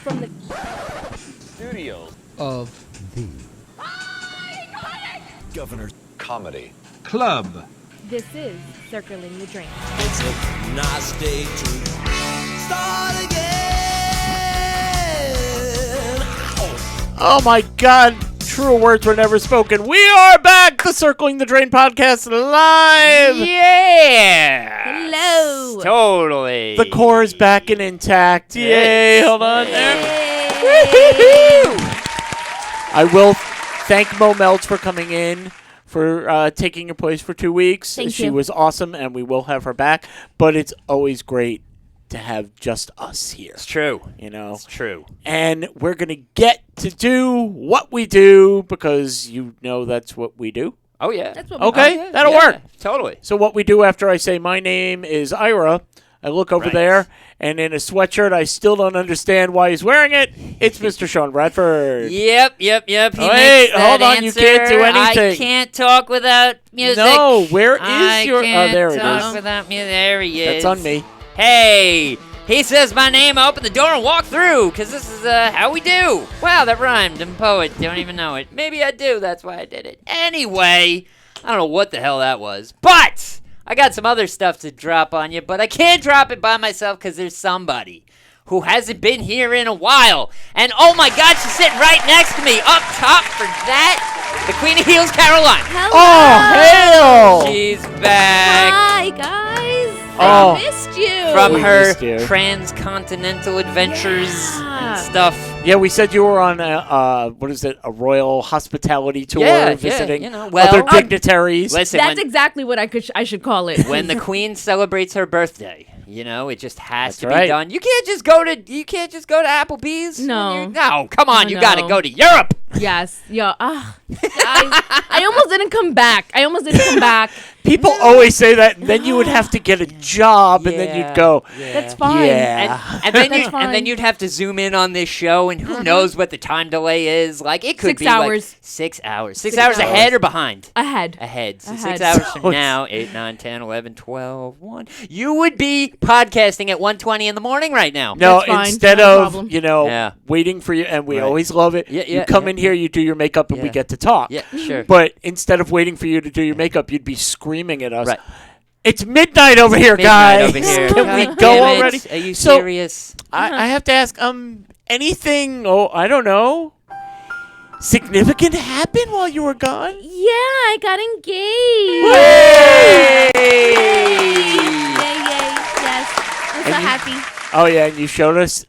from the studios of the Governor Comedy Club. This is Circling the Drain. It's a nice day to start again. Oh my God, truer words were never spoken. We are back, the Circling the Drain podcast live. Yeah. Hello. Totally. The core is back and intact. Yay, hold on there. I will thank Mo Melts for coming in, for taking your place for 2 weeks. Thank she you. was awesome, and we will have her back. But it's always great to have just us here. It's true. You know? It's true. And we're going to get to do what we do because you know that's what we do. Oh, yeah. That's what we Okay, call it. that'll work. Totally. So what we do after I say my name is Ira, I look over Right. there, and in a sweatshirt, I still don't understand why he's wearing it. It's Mr. Sean Bradford. Yep. He Wait, makes that hold on, you can't do answer. anything. I can't talk without music. No, where is I your... can't Oh, there it talk is. without music. There he is. That's on me. Hey, he says my name, I open the door and walk through, because this is how we do. Wow, that rhymed. I'm a poet. Don't even know it. Maybe I do. That's why I did it. Anyway, I don't know what the hell that was, but I got some other stuff to drop on you, but I can't drop it by myself because there's somebody who hasn't been here in a while. And oh my God, she's sitting right next to me, up top for that, the Queen of Heels, Caroline. Hello. Oh, hail! She's back. Hi, guys. Oh. I missed you. From We her missed you. transcontinental adventures Yeah. and stuff. Yeah, we said you were on a royal hospitality tour, Yeah, visiting you know, well, other dignitaries. Listen, That's exactly what I should call it. when the Queen celebrates her birthday, you know, it just has That's to right. be done. You can't just go to Applebee's. No. No, come on, No, you got to no. go to Europe. Yes. Yeah. Guys, I almost didn't come back. People always say that, and then you would have to get a job, and then Yeah, you'd go, yeah. That's fine. yeah. And then That's fine. and then you'd have to zoom in on this show, and who knows what the time delay is. Like, it could 6 be hours. like 6 hours. 6 6 hours hours. ahead or behind? Ahead. Ahead. So Ahead. 6 hours So from it's- now, 8, 9, 10, 11, 12, 1. You would be podcasting at 1:20 in the morning right now. No, That's fine. instead Not a of, problem. Yeah. Waiting for you, and we Right. always love it. Yeah, you yeah, come yeah. in here, you do your makeup, and we Yeah. get to talk. Yeah, sure. But instead of waiting for you to do your makeup, you'd be screaming at us. Right. It's midnight over here, Midnight guys. over here. Can we God go damn it. already? Are you So- serious? I have to ask, anything, I don't know, significant happened while you were gone? Yeah, I got engaged. Hey! Yay. Yes. I'm so And you- happy. Oh yeah, and you showed us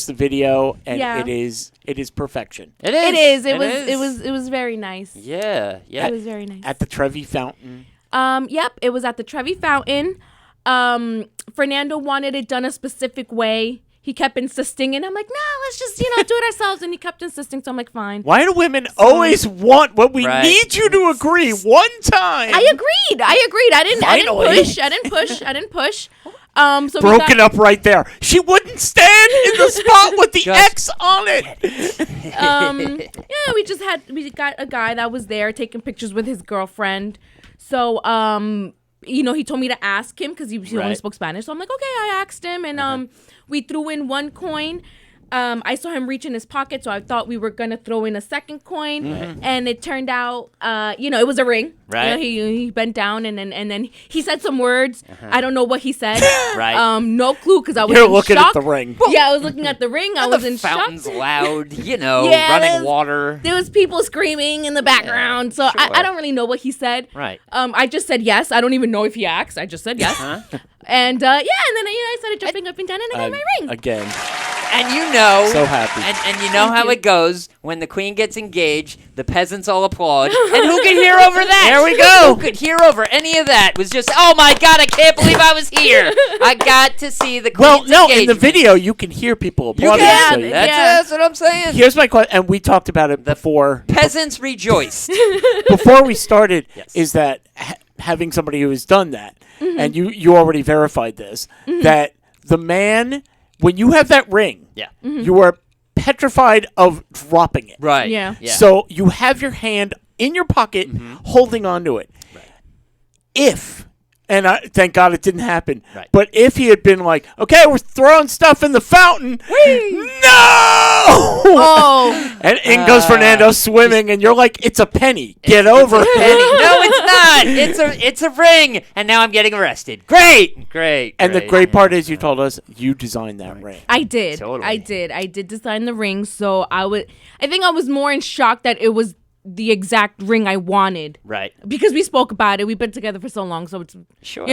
the video, and Yeah. it is perfection. It is. It is. It was very nice. Yeah. It was very nice. At the Trevi Fountain. Yep, it was at the Trevi Fountain. Fernando wanted it done a specific way. He kept insisting, and I'm like, no, let's just, do it ourselves. And he kept insisting, so I'm like, fine. Why do women always want what we Right. need you to agree one time? I agreed. I didn't Finally. push. I didn't push. So Broken up right there. She wouldn't stand in the spot with the Just- X on it. Yeah, we got a guy that was there taking pictures with his girlfriend. So, he told me to ask him because he only Right. spoke Spanish. So I'm like, okay, I asked him, and we threw in one coin. I saw him reach in his pocket, so I thought we were gonna throw in a second coin, and it turned out, it was a ring. Right. He bent down, and then he said some words. I don't know what he said. Right. No clue because I was You're in looking shock. at the ring. Yeah, I was looking at the ring. I And was the in shock. fountain's loud, Yeah, running there's- water. There was people screaming in the background, so sure. I don't really know what he said. Right. I just said yes. I don't even know if he asked. I just said yes. Huh? And and then I started jumping up and down, and I got my ring. Again. And you know, So happy. and you know Thank how you. it goes when the queen gets engaged. The peasants all applaud, and who could hear over that? There we go. Who could hear over any of that? It was just, oh my God, I can't believe I was here. I got to see the Well, queen's no, in the engagement. video you can hear people You applauding. can. so you- Yeah. That's what I'm saying. Here's my question, and we talked about it before. Peasants rejoiced. Before we started, Yes. is that having somebody who has done that, and you already verified this, that the man, when you have that ring, Yeah. you are petrified of dropping it. Right. Yeah. So you have your hand in your pocket holding onto it. Right. If And thank God it didn't happen. Right. But if he had been like, okay, we're throwing stuff in the fountain. No! Oh. And in goes Fernando swimming, and you're like, it's a penny. Get over it. No, it's not. It's a ring. And now I'm getting arrested. Great. And the great part is you told us you designed that ring. I did. Totally. I did design the ring, so I think I was more in shock that it was the exact ring I wanted. Right. Because we spoke about it. We've been together for so long, so it's Sure.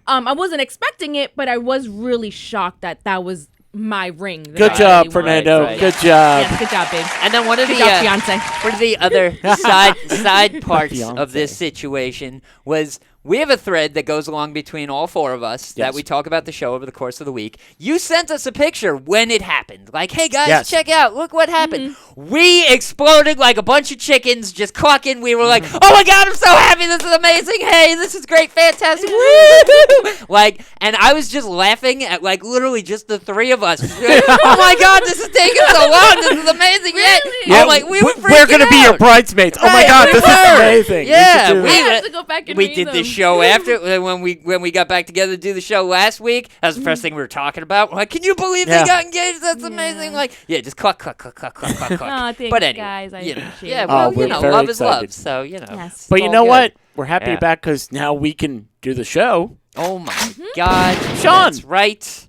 I wasn't expecting it, but I was really shocked that was my ring. that Good I job, really Fernando. Right. Good job. Yes, good job, babe. And then one of Good the job, fiance. one of the other side parts of this Fiancé. situation was we have a thread that goes along between all four of us that Yes. we talk about the show over the course of the week. You sent us a picture when it happened. Like, hey, guys, Yes. check out. Look what happened. Mm-hmm. We exploded like a bunch of chickens just clucking. We were like, oh, my God, I'm so happy. This is amazing. Hey, this is great. Fantastic. Woo! Like, and I was just laughing at, like, literally just the three of us. Oh, my God, this is taking so long. This is amazing. Really? I'm like, we were freaking We're gonna be your out. bridesmaids. Oh my Right, God, we this were. is amazing. Yeah, we I should do have to go back and we read did the them. show after when we got back together to do the show last week. That was the first thing we were talking about. We're like, can you believe Yeah. they got engaged? That's amazing. Like, yeah, just cluck. Aw, thanks, But anyway, guys. I appreciate yeah, it. well, we're very love is love. excited. So Yes. But it's you all know good. what? We're happy Yeah. you're back because now we can do the show. Oh my God, Sean. that's right.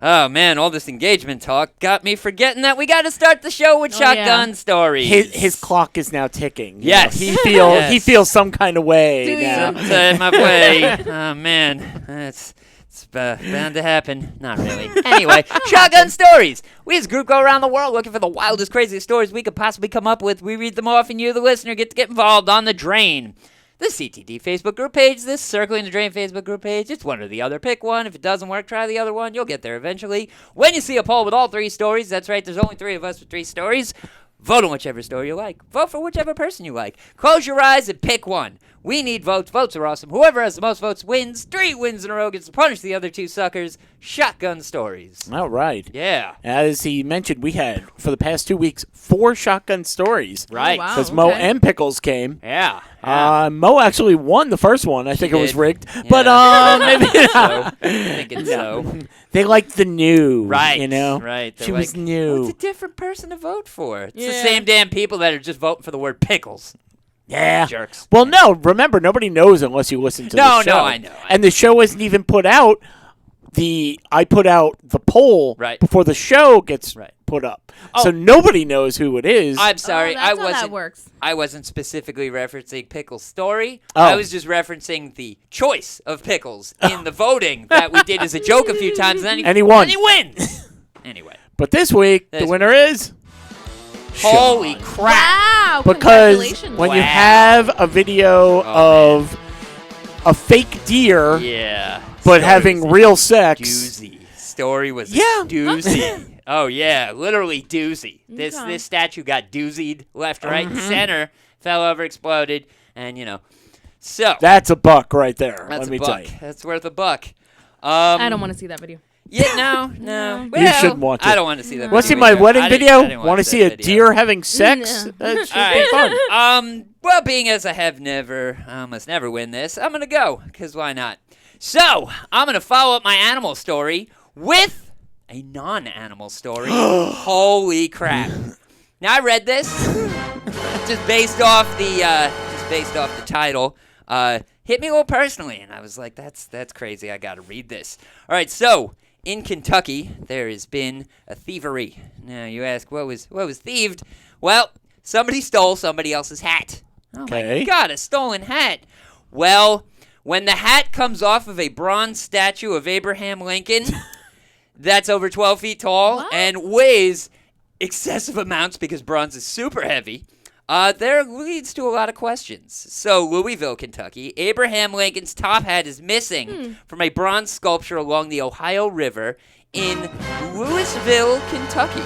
Oh man, all this engagement talk got me forgetting that we got to start the show with Oh, yeah. shotgun stories. His clock is now ticking. You Yes. know, he Yes. feels some kind of way Do you? now. Time my way. Oh man, it's bound to happen. Not really. Anyway, shotgun stories. We as a group go around the world looking for the wildest, craziest stories we could possibly come up with. We read them off, and you, the listener, get to get involved on the drain. The CTD Facebook group page, this Circling the Drain Facebook group page, it's one or the other. Pick one. If it doesn't work, try the other one. You'll get there eventually. When you see a poll with all three stories, that's right, there's only three of us with three stories. Vote on whichever story you like. Vote for whichever person you like. Close your eyes and pick one. We need votes. Votes are awesome. Whoever has the most votes wins. 3 wins in a row gets to punish the other 2 suckers. Shotgun stories. All right. Yeah. As he mentioned, we had, for the past 2 weeks, 4 shotgun stories. Right. Oh, wow. Because Mo okay. and Pickles came. Yeah. Mo actually won the first one. I think it was did. rigged. Yeah. But maybe So, I think it's so. they liked the new. Right. You know? Right. They're She was like, new. What's a different person to vote for? It's the Yeah. same damn people that are just voting for the word pickles. Yeah. Jerks. Well, no. Remember, nobody knows unless you listen to No, the show. no, I know. And the show isn't even put out. I put out the poll Right. before the show gets Right. put up. Oh. So nobody knows who it is. I'm sorry. Oh, that's I how that wasn't. works. I wasn't specifically referencing Pickles' story. Oh. I was just referencing the choice of Pickles in the voting that we did as a joke a few times. And And he won. And he wins. Anyway. But this week, the This winner is Holy Sean. crap. Wow. Because Congratulations. when you Wow. have a video Oh, of a fake deer Yeah. but Story having was real sex, doozy. Story was Yeah. a doozy. Oh yeah, literally doozy. This Okay. statue got doozied left, right, Mm-hmm. and center. Fell over, exploded, and So that's a buck right there. that's let a me buck. tell you. That's worth a buck. I don't want to see that video. Yeah, no. No. Well, You shouldn't want to. I don't want to see that. Want to see video my either. wedding I didn't- video? I didn't Want to watch see that a video. deer having sex? No. That should All be right. fun. Well, being as I have never, almost never win this, I'm gonna go, cause why not? So I'm gonna follow up my animal story with a non-animal story. Holy crap! Now I read this just based off the title. Hit me a little personally, and I was like, that's crazy. I gotta read this. All right, so. In Kentucky, there has been a thievery. Now you ask, what was thieved? Well, somebody stole somebody else's hat. Oh Okay. my God, a stolen hat. Well, when the hat comes off of a bronze statue of Abraham Lincoln, that's over 12 feet tall What? and weighs excessive amounts because bronze is super heavy. There leads to a lot of questions. So, Louisville, Kentucky, Abraham Lincoln's top hat is missing from a bronze sculpture along the Ohio River in Louisville, Kentucky.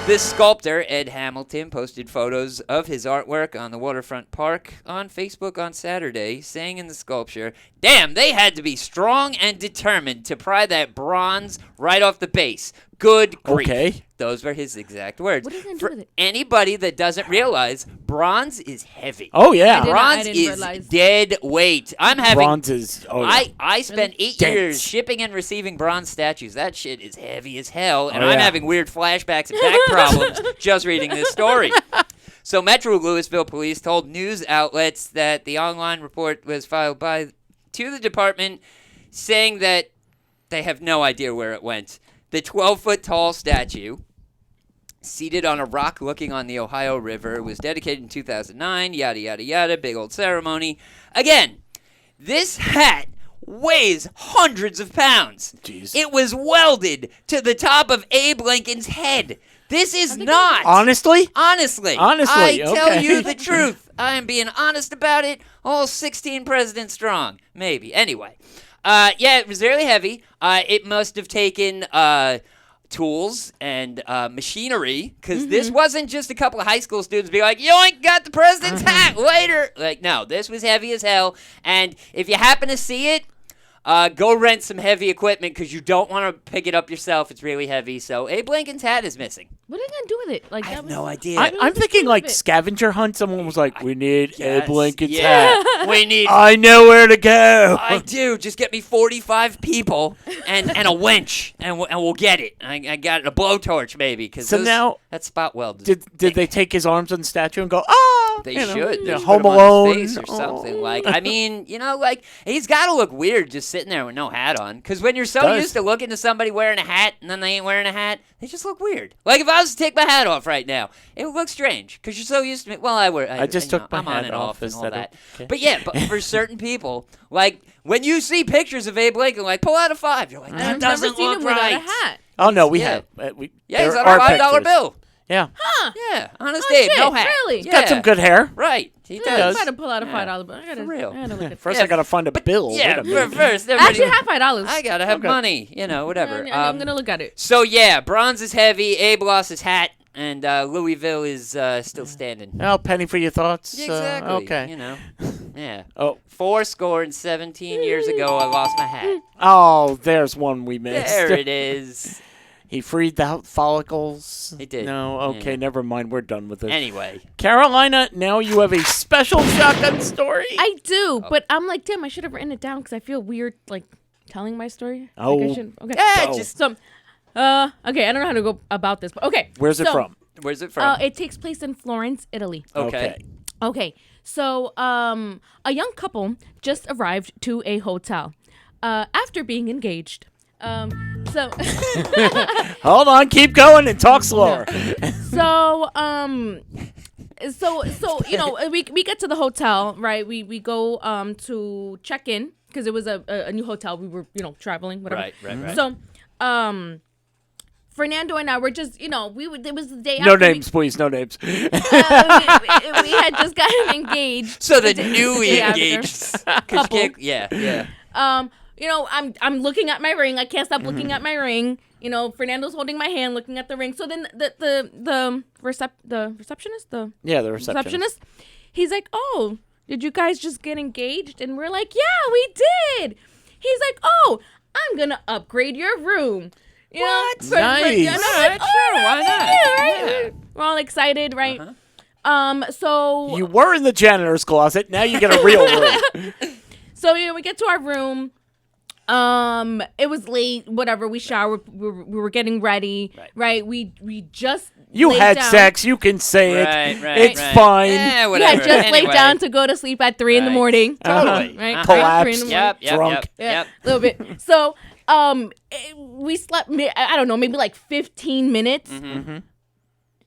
This sculptor, Ed Hamilton, posted photos of his artwork on the waterfront park on Facebook on Saturday, saying in the sculpture, "Damn, they had to be strong and determined to pry that bronze right off the base. Good grief. Okay. Those were his exact words. What are you gonna do For with it? anybody that doesn't realize, bronze is heavy. Oh, yeah. Bronze didn't is realize. dead weight. I'm having. Bronze is... Oh, yeah. I spent 8 Dense. years shipping and receiving bronze statues. That shit is heavy as hell, and Oh, I'm yeah. having weird flashbacks and back problems just reading this story. So Metro Louisville police told news outlets that the online report was filed to the department, saying that they have no idea where it went. The 12-foot-tall statue, seated on a rock looking on the Ohio River, was dedicated in 2009, yada, yada, yada, big old ceremony. Again, this hat weighs hundreds of pounds. Jeez. It was welded to the top of Abe Lincoln's head. This is not. Honestly? Honestly, Honestly, I tell okay. you the truth. I am being honest about it. All 16 presidents strong, maybe. Anyway, yeah, it was really heavy. It must have taken tools and machinery, because this wasn't just a couple of high school students being like, yoink, got the president's hat later. Like, no, this was heavy as hell. And if you happen to see it, go rent some heavy equipment, because you don't want to pick it up yourself. It's really heavy. So Abe Lincoln's hat is missing. What are you gonna do with it? Like, I that have was- no idea. I'm thinking of like it. scavenger hunt. Someone was like, we need Yes, Abe Lincoln's yeah. hat. We need. I know where to go. I do. Just get me 45 people and a winch, and we'll get it. I got a blowtorch maybe, because So now- that spot weld. Did they take his arms on the statue and go, oh, They you know, should. They yeah, should Home put him on Alone his face or Oh. something. Like, I mean, like, he's got to look weird just sitting there with no hat on. Because when you're so Does. used to looking to somebody wearing a hat and then they ain't wearing a hat, they just look weird. Like, if I was to take my hat off right now, it would look strange. Because you're so used to me. Well, I just took my I'm on hat and off off and all instead of- that. okay. But yeah, but for certain people, like, when you see pictures of Abe Lincoln, like, pull out a 5, you're like, that I've never doesn't seen look him without right. a hat. Oh, no, we Yeah. have. Yeah, he's there on a are $5 pictures. bill. Yeah. Yeah, honest Oh, Abe, shit, no hat. really? Yeah. Got some good hair. Right, he I does. gotta pull out a Yeah. $5 bill. I gotta, For real. I gotta look at First, Yeah, I got to find a bill. Yeah, Wait a minute. first. I actually have $5. I gotta have Okay. money, whatever. I'm gonna look at it. So yeah, bronze is heavy. Abe lost his hat, and Louisville is still standing. Oh, penny for your thoughts. Exactly. Okay. Yeah. Oh. 17 years ago, I lost my hat. Oh, there's one we missed. There it is. He freed the follicles. He did. No, okay, Yeah. never mind. We're done with it. Anyway, Carolina, now you have a special shotgun story. I do, but I'm like, damn, I should have written it down because I feel weird, like, telling my story. Like, I Oh. shouldn't- okay. yeah, Oh. just So, okay, I don't know how to go about this, but okay. Where's it So, from? where's it from? It takes place in Florence, Italy. Okay. Okay, so a young couple just arrived to a hotel after being engaged. So Hold on, keep going and talk slower. so we get to the hotel, right? We go to check in because it was a new hotel. We were traveling, whatever. Right. So Fernando and I were just it was the day No after names, please. No names. we had just gotten engaged. So the The day newly after. engaged Couple. Yeah. I'm looking at my ring. I can't stop looking at my ring. Fernando's holding my hand, looking at the ring. So then the receptionist, Yeah, the receptionist. he's like, "Oh, did you guys just get engaged?" And we're like, "Yeah, we did." He's like, "Oh, I'm gonna upgrade your room." What? For, Nice. and I'm like, Sure, why not? Yeah, right? Yeah. We're all excited, right? So You were in the janitor's closet. Now you get a real room. So we get to our room. It was late. Whatever. We showered. We were getting ready. Right. We just You laid had down. sex. You can say it. Right. It's fine. Yeah, We whatever. had just laid Anyway. down to go to sleep at 3 in the Right. morning. Totally. Right. Collapsed. 3 in the morning. Yep. Drunk. Yeah, a little bit. So we slept. I don't know, maybe like 15 minutes.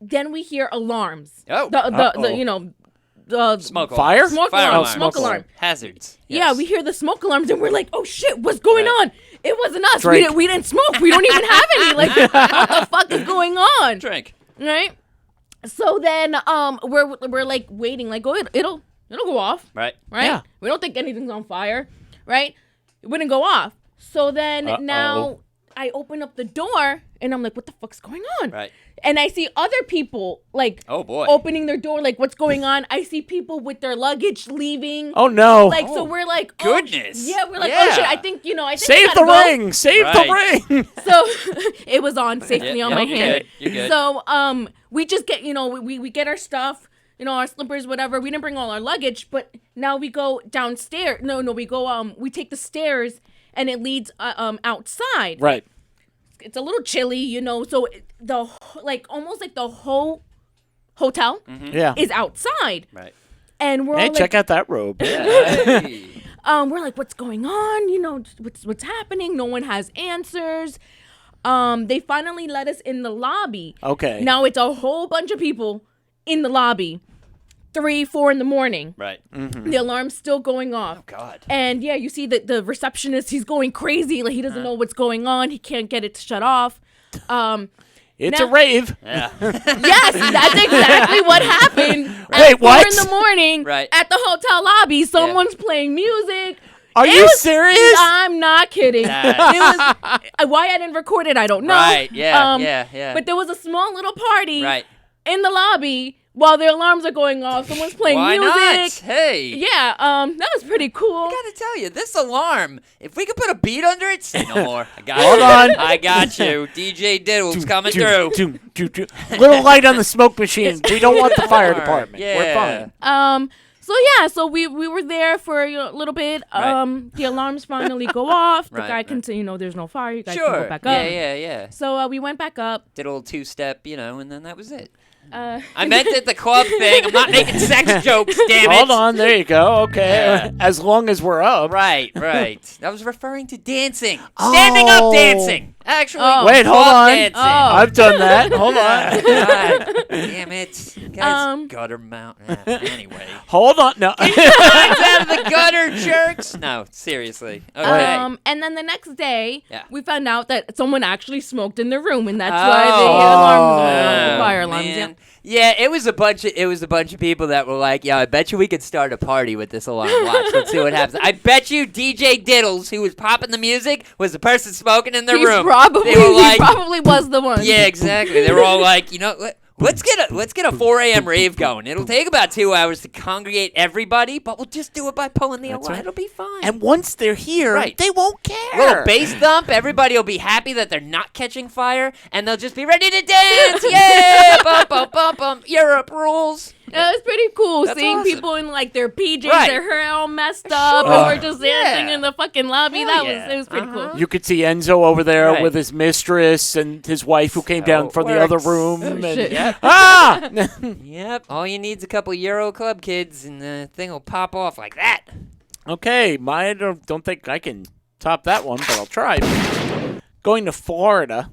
Then we hear alarms. Oh. The Smoke Fire? alarms. Smoke Fire alarm. alarm. Smoke alarm. Hazards. Yeah, Yes. we hear the smoke alarms and we're like, "Oh shit, what's going Right. on?" It wasn't us. Drink. We didn't smoke. We don't even have any. Like, what the fuck is going on? Drink. Right? So then we're like waiting, like, it'll go off. Right. Right? Yeah. We don't think anything's on fire. Right? It wouldn't go off. So then now I open up the door and I'm like, what the fuck's going on? Right. And I see other people like Oh, boy. opening their door, like what's going on? I see people with their luggage leaving. Oh no! Like so we're like, oh, goodness. yeah, we're like, Yeah. oh shit, I think I think Save I the gotta go. ring! Save Right. the ring! So it was on safely Yeah, on yeah, my you're hand. good, you're good. So we just get we get our stuff, our slippers, whatever. We didn't bring all our luggage, but now we go downstairs. No, we go we take the stairs and it leads outside. Right. It's a little chilly, so almost like the whole hotel Yeah. is outside. Right. And we're Hey, all check out that robe. Hey. we're like, what's going on? What's happening? No one has answers. They finally let us in the lobby. Okay. Now it's a whole bunch of people in the lobby. 3, 4 in the morning. Right. The alarm's still going off. God. And yeah, you see that the receptionist, he's going crazy. Like he doesn't know what's going on. He can't get it to shut off. It's now- a rave. Yeah. Yes, that's exactly what happened. Wait, At what? 4 in the morning, Right. at the hotel lobby, someone's playing music. Are It you was- serious? I'm not kidding. Nice. It was why I didn't record it. I don't know. Right, yeah, yeah. But there was a small little party Right. in the lobby while the alarms are going off. Someone's playing Why music. not? Hey. Yeah, that was pretty cool. I gotta tell you, this alarm, if we could put a beat under it, say no more. I got Hold you. on. I got you. DJ Diddle's coming through. Little light on the smoke machine. We don't want the fire department. Yeah. We're fine. So we were there for a little bit. Right. The alarms finally go off. The Right, guy can say, there's no fire. You guys can Sure. go back up. Yeah. So we went back up. Did a little two-step, and then that was it. Uh, I meant it the club thing. I'm not making sex jokes, damn it. Hold on. There you go. Okay. Yeah. As long as we're up. Right. I was referring to dancing. Standing up Oh. dancing. Actually, Wait, hold club on. dancing. Oh. I've done that. Hold on. God damn it. Guys, Um, gutter mount. Anyway. Hold on. No. Lines out of the gutter, jerks. No, seriously. Okay. and then the next day, Yeah. we found out that someone actually smoked in the room, and that's why the alarm was going off, the fire alarms. Yeah. Man. Yeah, it was a bunch of people that were like, "Yeah, I bet you we could start a party with this alarm. Watch, let's see what happens." I bet you DJ Diddles, who was popping the music, was the person smoking in the He room. probably, They were like, he probably was the one. yeah, exactly. They were all like, let's get a 4 a.m. rave going. It'll take about 2 hours to congregate everybody, but we'll just do it by pulling the alarm. right. It'll be fine. And once they're here, Right. they won't care. Little bass thump. Everybody will be happy that they're not catching fire, and they'll just be ready to dance. Yeah, bum bum bum bum. Europe rules. It was pretty cool That's seeing awesome. people in like their PJs, Right. their hair all messed up, Sure. and we're just dancing Yeah. in the fucking lobby. Hell It was pretty cool. You could see Enzo over there Right. with his mistress and his wife who came How down it from the other works. room. Oh, and, shit. Yep. Ah! Yep. All you need is a couple Euro Club kids, and the thing will pop off like that. Okay, I don't think I can top that one, but I'll try. Going to Florida,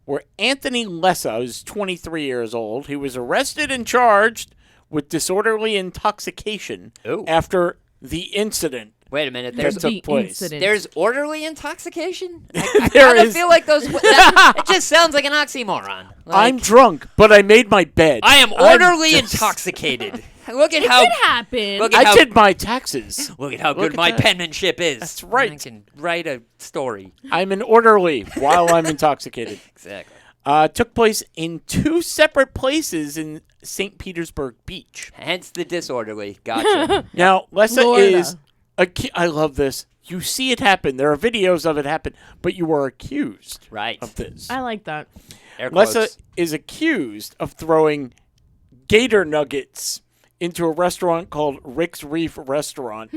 where Anthony Lessa is 23 years old. He was arrested and charged with disorderly intoxication Ooh. after the incident Wait a minute. that There's took place. incident. there's orderly intoxication. I There kind of is- feel like those. It just sounds like an oxymoron. Like, I'm drunk, but I made my bed. I am I'm orderly just- intoxicated. Look at It how did happen. Look at I how did my taxes. look at how Look good at my that. penmanship is. That's right. I can write a story. I'm an orderly while I'm intoxicated. Exactly. Took place in 2 separate places in St. Petersburg Beach. Hence the disorderly. Gotcha. Now, Lessa Florida. is I love this. You see it happen. There are videos of it happen, but you are accused Right. of this. I like that. Air quotes. Lessa is accused of throwing gator nuggets into a restaurant called Rick's Reef Restaurant.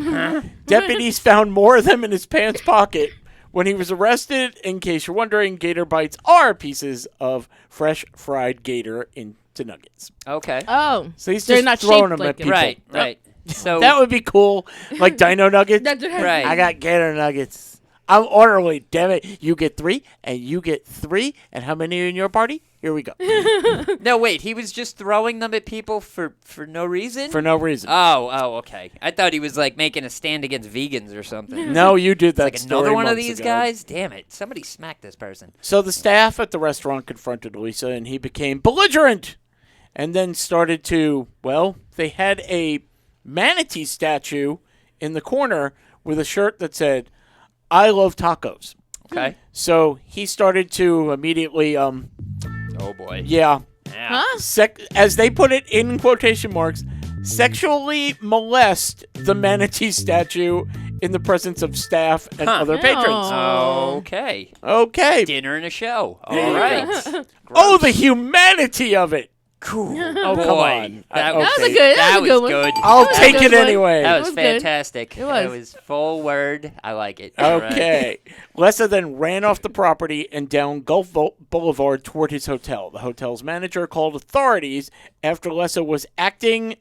Deputies found more of them in his pants pocket when he was arrested. In case you're wondering, gator bites are pieces of fresh fried gator into nuggets. Okay. Oh, So he's they're just not throwing shaped them like at it. people. Right. Right. So That would be cool. Like dino nuggets. That's Right. I got gator nuggets. I'm orderly, damn it. You get 3, and you get 3. And how many are in your party? Here we go. no, wait. He was just throwing them at people for no reason. For no reason. Oh, okay. I thought he was like making a stand against vegans or something. No, you did that Like story another one of months these ago. guys? Damn it. Somebody smack this person. So the staff at the restaurant confronted Lisa, and he became belligerent. And then started to, they had a manatee statue in the corner with a shirt that said, "I love tacos." Okay. So he started to immediately, Oh boy. yeah, Huh? as they put it in quotation marks, sexually molest the manatee statue in the presence of staff and other patrons. Oh. Okay. Okay. Dinner and a show. All right. Oh, the humanity of it. Cool. Oh, come Boy. on. That Okay. was That was a good- that was a good one. good. I'll That was a take good it one. anyway. That It was was good. fantastic. It was. That was full word. I like it. All right. Okay. Lessa then ran off the property and down Gulf Boulevard toward his hotel. The hotel's manager called authorities after Lessa was acting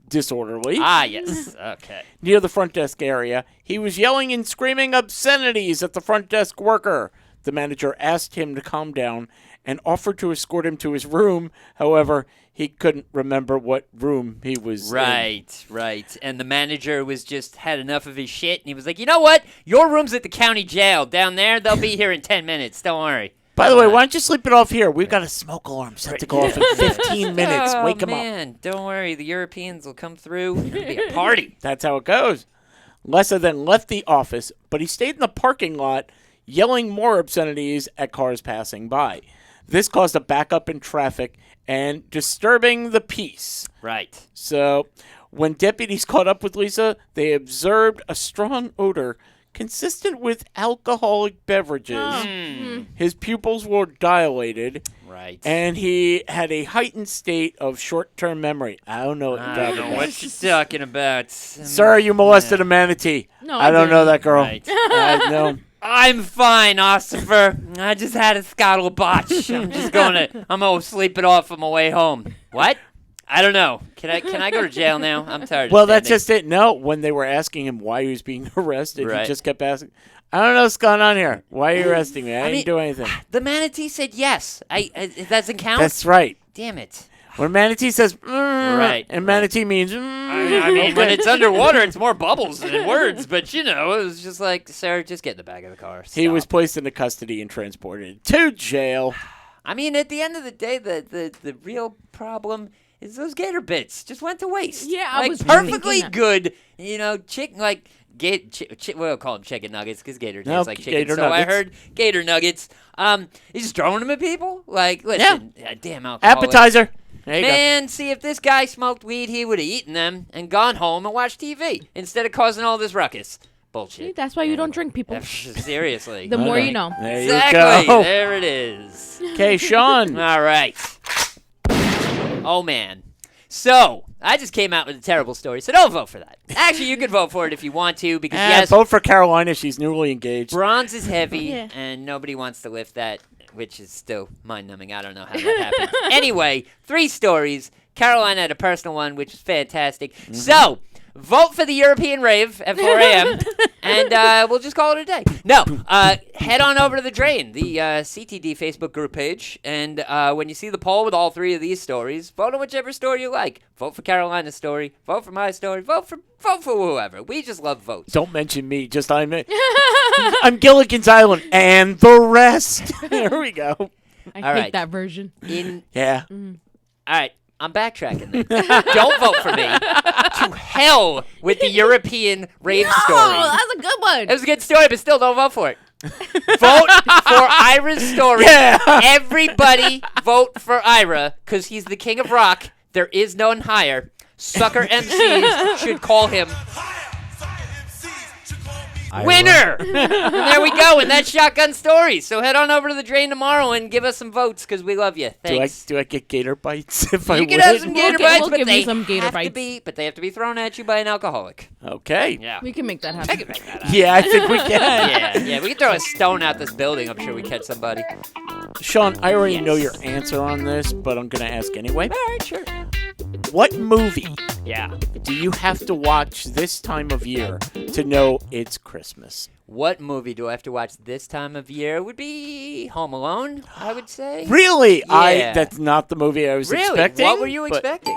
disorderly Ah, yes. Okay. near the front desk area. He was yelling and screaming obscenities at the front desk worker. The manager asked him to calm down and offered to escort him to his room. However, he couldn't remember what room he was in. Right. And the manager was just had enough of his shit, and he was like, you know what? Your room's at the county jail down there. They'll be here in 10 minutes. Don't worry. By the way, why don't you sleep it off here? We've got a smoke alarm set to go off in 15 minutes. Oh, Wake him up. man. Don't worry. The Europeans will come through. It'll be a party. That's how it goes. Lessa then left the office, but he stayed in the parking lot yelling more obscenities at cars passing by. This caused a backup in traffic and disturbing the peace. Right. So, when deputies caught up with Lisa, they observed a strong odor consistent with alcoholic beverages. Oh. His pupils were dilated, Right. and he had a heightened state of short-term memory. I don't know what you're I talking don't know about. what you're talking about. Sir, you molested a manatee. No, I I don't know didn't. that girl. Right. No. I'm fine, Ossifer. I just had a scuttlebotch. I'm gonna sleep it off on my way home. What? I don't know. Can I go to jail now? I'm tired. Well, of that's standing. just it. No, when they were asking him why he was being arrested, Right. he just kept asking, I don't know what's going on here. Why are you arresting me? I didn't mean- do anything. The manatee said yes. It doesn't count. That's right. Damn it. When manatee says, Right. and manatee means, I mean, when it's underwater, it's more bubbles than words. But it was just like, sir, just get in the back of the car. he Stop. was placed into custody and transported to jail. I mean, at the end of the day, the real problem is those gator bits just went to waste. Yeah, I like was perfectly thinking that. good. Chicken like we'll call them chicken nuggets because gator No, tastes like chicken. gator So I nuggets. heard gator nuggets. He's just throwing them at people. Like, listen, damn alcoholic. Appetizer. There you Man, see, if this guy smoked weed, he would have eaten them and gone home and watched TV instead of causing all this ruckus. Bullshit. That's why you don't drink, people. Seriously. The more you know. go. There Exactly. you go. There it is. Okay, Sean. All right. Oh, man. So, I just came out with a terrible story, so don't vote for that. Actually, you can vote for it if you want to, because, yes, Vote for Carolina. She's newly engaged. bronze is heavy, Yeah. and nobody wants to lift that, which is still mind-numbing. I don't know how that happened. Anyway, 3 stories. Carolina had a personal one, which is fantastic. Mm-hmm. So, vote for the European rave at 4 a.m., and we'll just call it a day. No, head on over to The Drain, the CTD Facebook group page, and when you see the poll with all 3 of these stories, vote on whichever story you like. Vote for Carolina's story, vote for my story, vote for whoever. We just love votes. Don't mention me. Just I'm Gilligan's Island and the rest. There we go. I All hate right. that version. Yeah. All right, I'm backtracking then. Don't vote for me. To hell with the European rave story. Oh, that's a good one. It was a good story, but still don't vote for it. Vote for Ira's story. Yeah. Everybody vote for Ira, because he's the king of rock. There is none higher. Sucker MCs should call him winner. And there we go, and that's Shotgun Stories. So head on over to The Drain tomorrow and give us some votes, because we love you. Thanks. Do I get gator bites if I You win? can have some gator We'll bites, we'll but give you they some gator have to bites. be, but they have to be thrown at you by an alcoholic. Okay. Yeah. We can make that I happen. can make that up. Yeah, I think we can. Yeah, we can throw a stone at this building. I'm sure we catch somebody. Sean, I already know Yes. your answer on this, but I'm going to ask anyway. All right, sure. What movie Yeah. do you have to watch this time of year to know it's Christmas? What movie do I have to watch this time of year? It would be Home Alone, I would say. Really? Yeah. That's not the movie I was Really? expecting. What were you but expecting?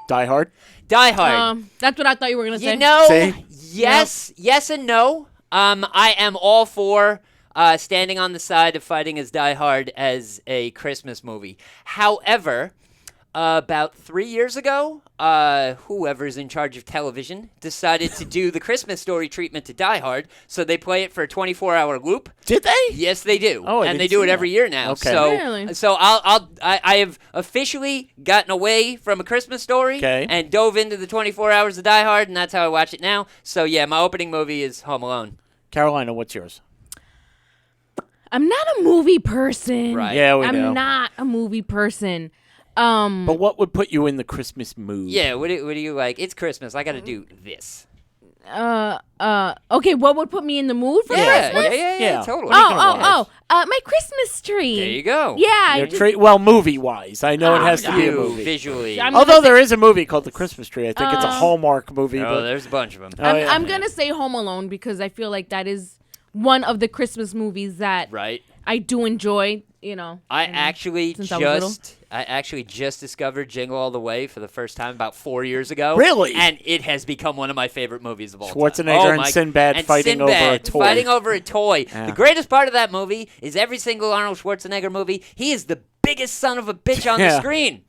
Die Hard? Die Hard. That's what I thought you were gonna say. You know, See? yes and no. I am all for standing on the side of fighting as Die Hard as a Christmas movie. However, About 3 years ago, whoever's in charge of television decided to do the Christmas Story treatment to Die Hard, so they play it for a 24-hour loop. Did they? Yes, they do. Oh, I and they didn't do it see every that. year now. Okay. So, Really? so I have officially gotten away from A Christmas Story Okay. and dove into the 24 hours of Die Hard, and that's how I watch it now. So yeah, my opening movie is Home Alone. Carolina, what's yours? I'm not a movie person. Right. Yeah, we I'm know. not a movie person. But what would put you in the Christmas mood? Yeah, what do you like? It's Christmas. I got to do this. Okay, what would put me in the mood for Yeah, Christmas? Yeah. totally. What are you gonna watch? My Christmas tree. There you go. Yeah. Well, movie-wise, I know it has to be a You movie. visually. I'm Although gonna there is a movie called The Christmas Tree. I think it's a Hallmark movie. Oh, but there's a bunch of them. Oh, yeah. I'm gonna say Home Alone because I feel like that is one of the Christmas movies that Right. I do enjoy. You know, I actually since I was just discovered Jingle All the Way for the first time about 4 years ago. Really? And it has become one of my favorite movies of all time. Schwarzenegger and Sinbad fighting over a toy. Fighting over a toy. Yeah. The greatest part of that movie is every single Arnold Schwarzenegger movie, he is the biggest son of a bitch on the Yeah. screen.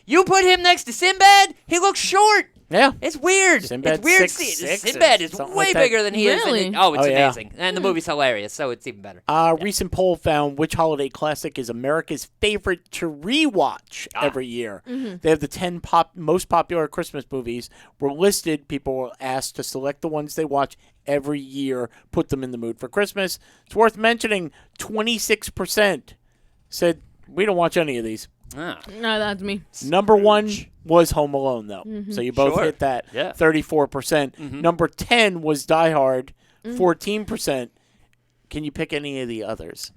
You put him next to Sinbad, he looks short. Yeah. It's weird. Sinbad's It's weird. 6'6" Sinbad or is something way like that. bigger than he is. Really? It's Oh, yeah. amazing. And the movie's hilarious, so it's even better. A recent poll found which holiday classic is America's favorite to rewatch every year. They have the 10 most popular Christmas movies were listed. People were asked to select the ones they watch every year, put them in the mood for Christmas. It's worth mentioning 26% said, we don't watch any of these. Ah. no, that's me. Number one was Home Alone, though. So you both Sure. hit that. Yeah. 34%. Number 10 was Die Hard, 14%. Can you pick any of the others?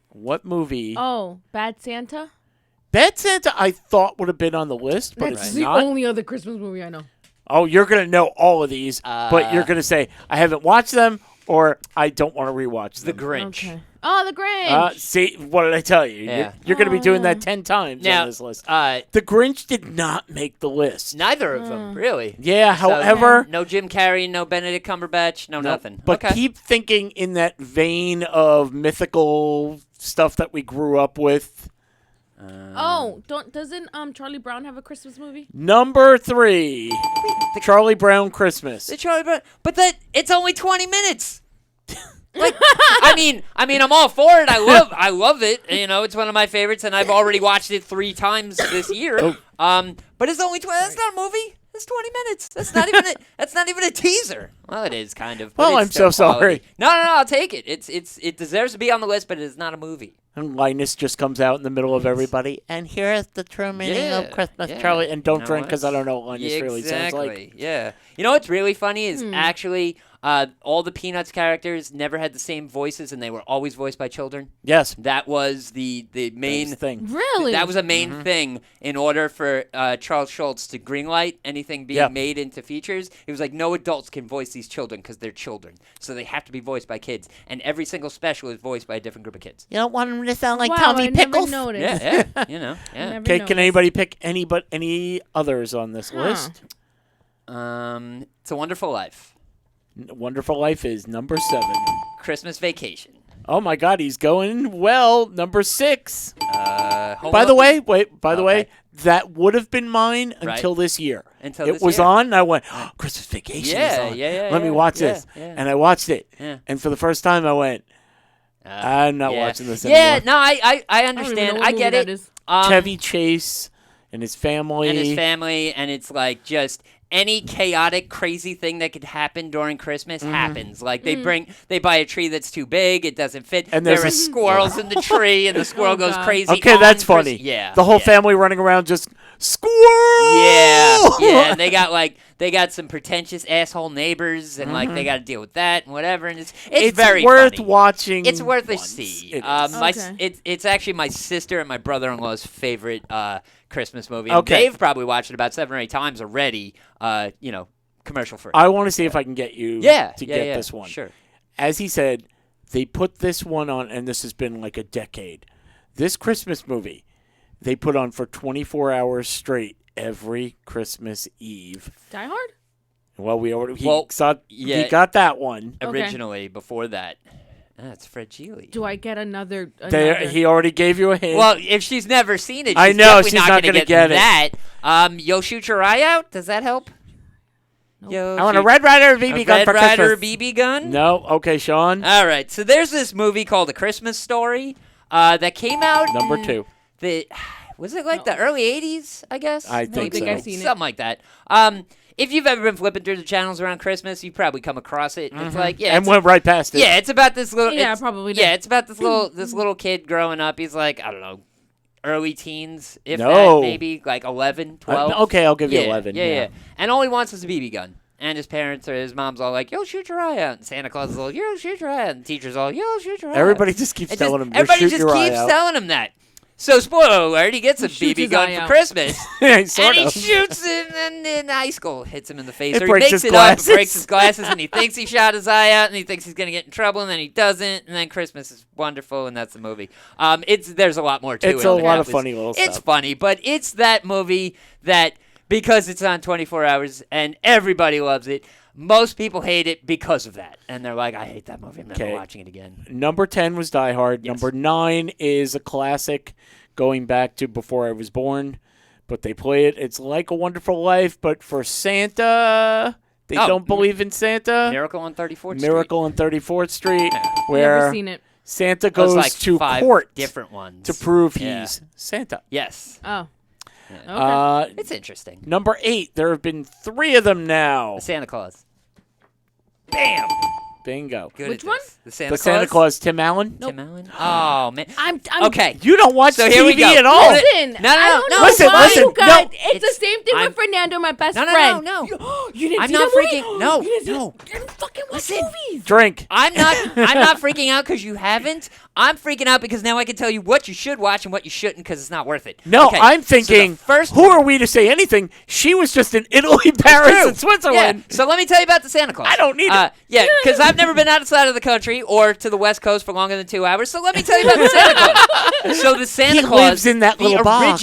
What movie? Oh, Bad Santa. Bad Santa, I thought would have been on the list, but That's it's the not. only other Christmas movie I know. Oh, you're going to know all of these, but you're going to say, I haven't watched them or I don't want to rewatch The them. Grinch. Okay. Oh, the Grinch. See, what did I tell you? Yeah. You're going to be doing that 10 times Now, on this list. uh, The Grinch did not make the list. neither of them, really. Yeah, So, however, no Jim Carrey, no Benedict Cumberbatch, no nothing. But okay. keep thinking in that vein of mythical stuff that we grew up with. doesn't Charlie Brown have a Christmas movie? Number 3, Charlie Brown Christmas. The Charlie Brown, but it's only 20 minutes. Like, I mean, I'm all for it. I love it. You know, it's one of my favorites, and I've already watched it 3 times this year. But it's only 20. That's not a movie. It's 20 minutes. That's not even. That's not even a teaser. Well, it is kind of. but Well, it's I'm still so sorry. quality. No. I'll take it. It deserves to be on the list, but it is not a movie. And Linus just comes out in the middle of everybody. And here is the true meaning of Christmas, yeah. Charlie. And don't No, drink because I don't know what Linus Yeah, really sounds like. exactly. Yeah. You know what's really funny is actually all the Peanuts characters never had the same voices, and they were always voiced by children. Yes. That was the main thing. Really? That was a main thing in order for Charles Schultz to greenlight anything being made into features. It was like no adults can voice these children because they're children, so they have to be voiced by kids. And every single special is voiced by a different group of kids. You don't want him to sound like wow, Tommy I never Pickles? noticed. Yeah, you know, yeah. Never Okay, can noticed. anybody pick any others on this list? It's a Wonderful Life. Wonderful Life is number 7. Christmas Vacation. Oh my God, he's going well. Number 6. Home By the Alone- way, Okay. that would have been mine Right. until this year. Until it this was year. on, and I went, oh, Christmas Vacation is Yeah, on. yeah, Let me yeah, watch yeah, this. yeah. And I watched it. Yeah. And for the first time, I went, I'm not Yeah. watching this Yeah, anymore. no, I I don't even understand. know what I movie get that it. is. Chevy Chase and his family. And his family, and it's like just any chaotic, crazy thing that could happen during Christmas happens. Like they buy a tree that's too big, it doesn't fit. And there there's are a- squirrels in the tree, and the squirrel Oh, goes God. crazy. Okay, on that's Christ- funny. Yeah, The whole yeah. family running around just, squirrel! Yeah, and they got some pretentious asshole neighbors, and like they got to deal with that and whatever. And it's very worth funny. watching. It's worth a once. see. It is. Okay. It's actually my sister and my brother-in-law's favorite Christmas movie. And Okay. they've probably watched it about 7 or 8 times already. Commercial free. I want to see if I can get you yeah, to yeah, get yeah, this one. Sure. As he said, they put this one on, and this has been like a decade. This Christmas movie, they put on for 24 hours straight every Christmas Eve. Die Hard? Well, we already Well, he yeah. got that one. Okay. Originally, before that. That's fragile. Do I get another? He already gave you a hint. Well, if she's never seen it, she's I know, definitely she's not going gonna to get it. that. You'll shoot your eye out. Does that help? Yo, I want a Red Rider BB gun Red for Ryder Christmas. BB gun. No. Okay, Sean. All right. So there's this movie called A Christmas Story that came out. Number 2. Was it like the early 80s, I guess? I think so. I've seen it. Something like that. If you've ever been flipping through the channels around Christmas, you've probably come across it. It's like, And went right past it. yeah, it's about this little. Yeah, it's- probably did. Yeah, it's about this little kid growing up. He's like, I don't know, early teens, if No. that, maybe like 11, 12. Okay, I'll give you Yeah, 11. Yeah. And all he wants is a BB gun. And his parents or his mom's all like, "Yo, shoot your eye out." And Santa Claus is all, "Yo, shoot your eye out." And the teacher's all, "Yo, shoot your eye out." Everybody just keeps It telling him, everybody shoot just your eye keeps out. telling him that. So, spoiler alert, he gets a shoots BB his gun eye for out. Christmas. Sort And he of. shoots him, and then ice skull hits him in the face. It Or breaks he makes his it up, glasses. it breaks his glasses, and he thinks he shot his eye out, and he thinks he's going to get in trouble, and then he doesn't, and then Christmas is wonderful, and that's the movie. There's a lot more to it. It's a lot of That was- funny little It's stuff. funny, but it's that movie that, because it's on 24 hours, and everybody loves it, most people hate it because of that. And they're like, I hate that movie. I'm never Okay. watching it again. Number 10 was Die Hard. Yes. Number 9 is a classic going back to before I was born. But they play it. It's Like a Wonderful Life, but for Santa, they Oh, don't believe in Santa. Miracle on 34th Street. Miracle on 34th Street, Never where seen it. Santa Those, goes like, to 5 court different ones. to prove Yeah. he's Santa. Yes. Oh. Uh, It's interesting. number 8, there have been 3 of them now. Santa Claus. Bam! Bingo. Good Which at one? this. The Santa The Claus. Santa Claus, Tim Allen. Tim Allen? Oh, man. I'm Okay. You don't watch So here we TV go. at all. Listen, No, I don't know Listen, why listen, you got. no. It's the same thing I'm- with Fernando, my best No, no, friend. no. You didn't I'm see not that movie? freaking- no, You didn't see no. this? You didn't fucking watch Listen. movies. Drink. I'm not freaking out because you haven't. I'm freaking out because now I can tell you what you should watch and what you shouldn't because it's not worth it. No, Okay, I'm so the thinking, first who are we to say anything? She was just in Italy, Paris, True. and Switzerland. Yeah. So let me tell you about the Santa Claus. I don't need it. Yeah, because I've never been outside of the country or to the West Coast for longer than 2 hours. So let me tell you about the Santa Claus. So the Santa He Claus lives in that the little box.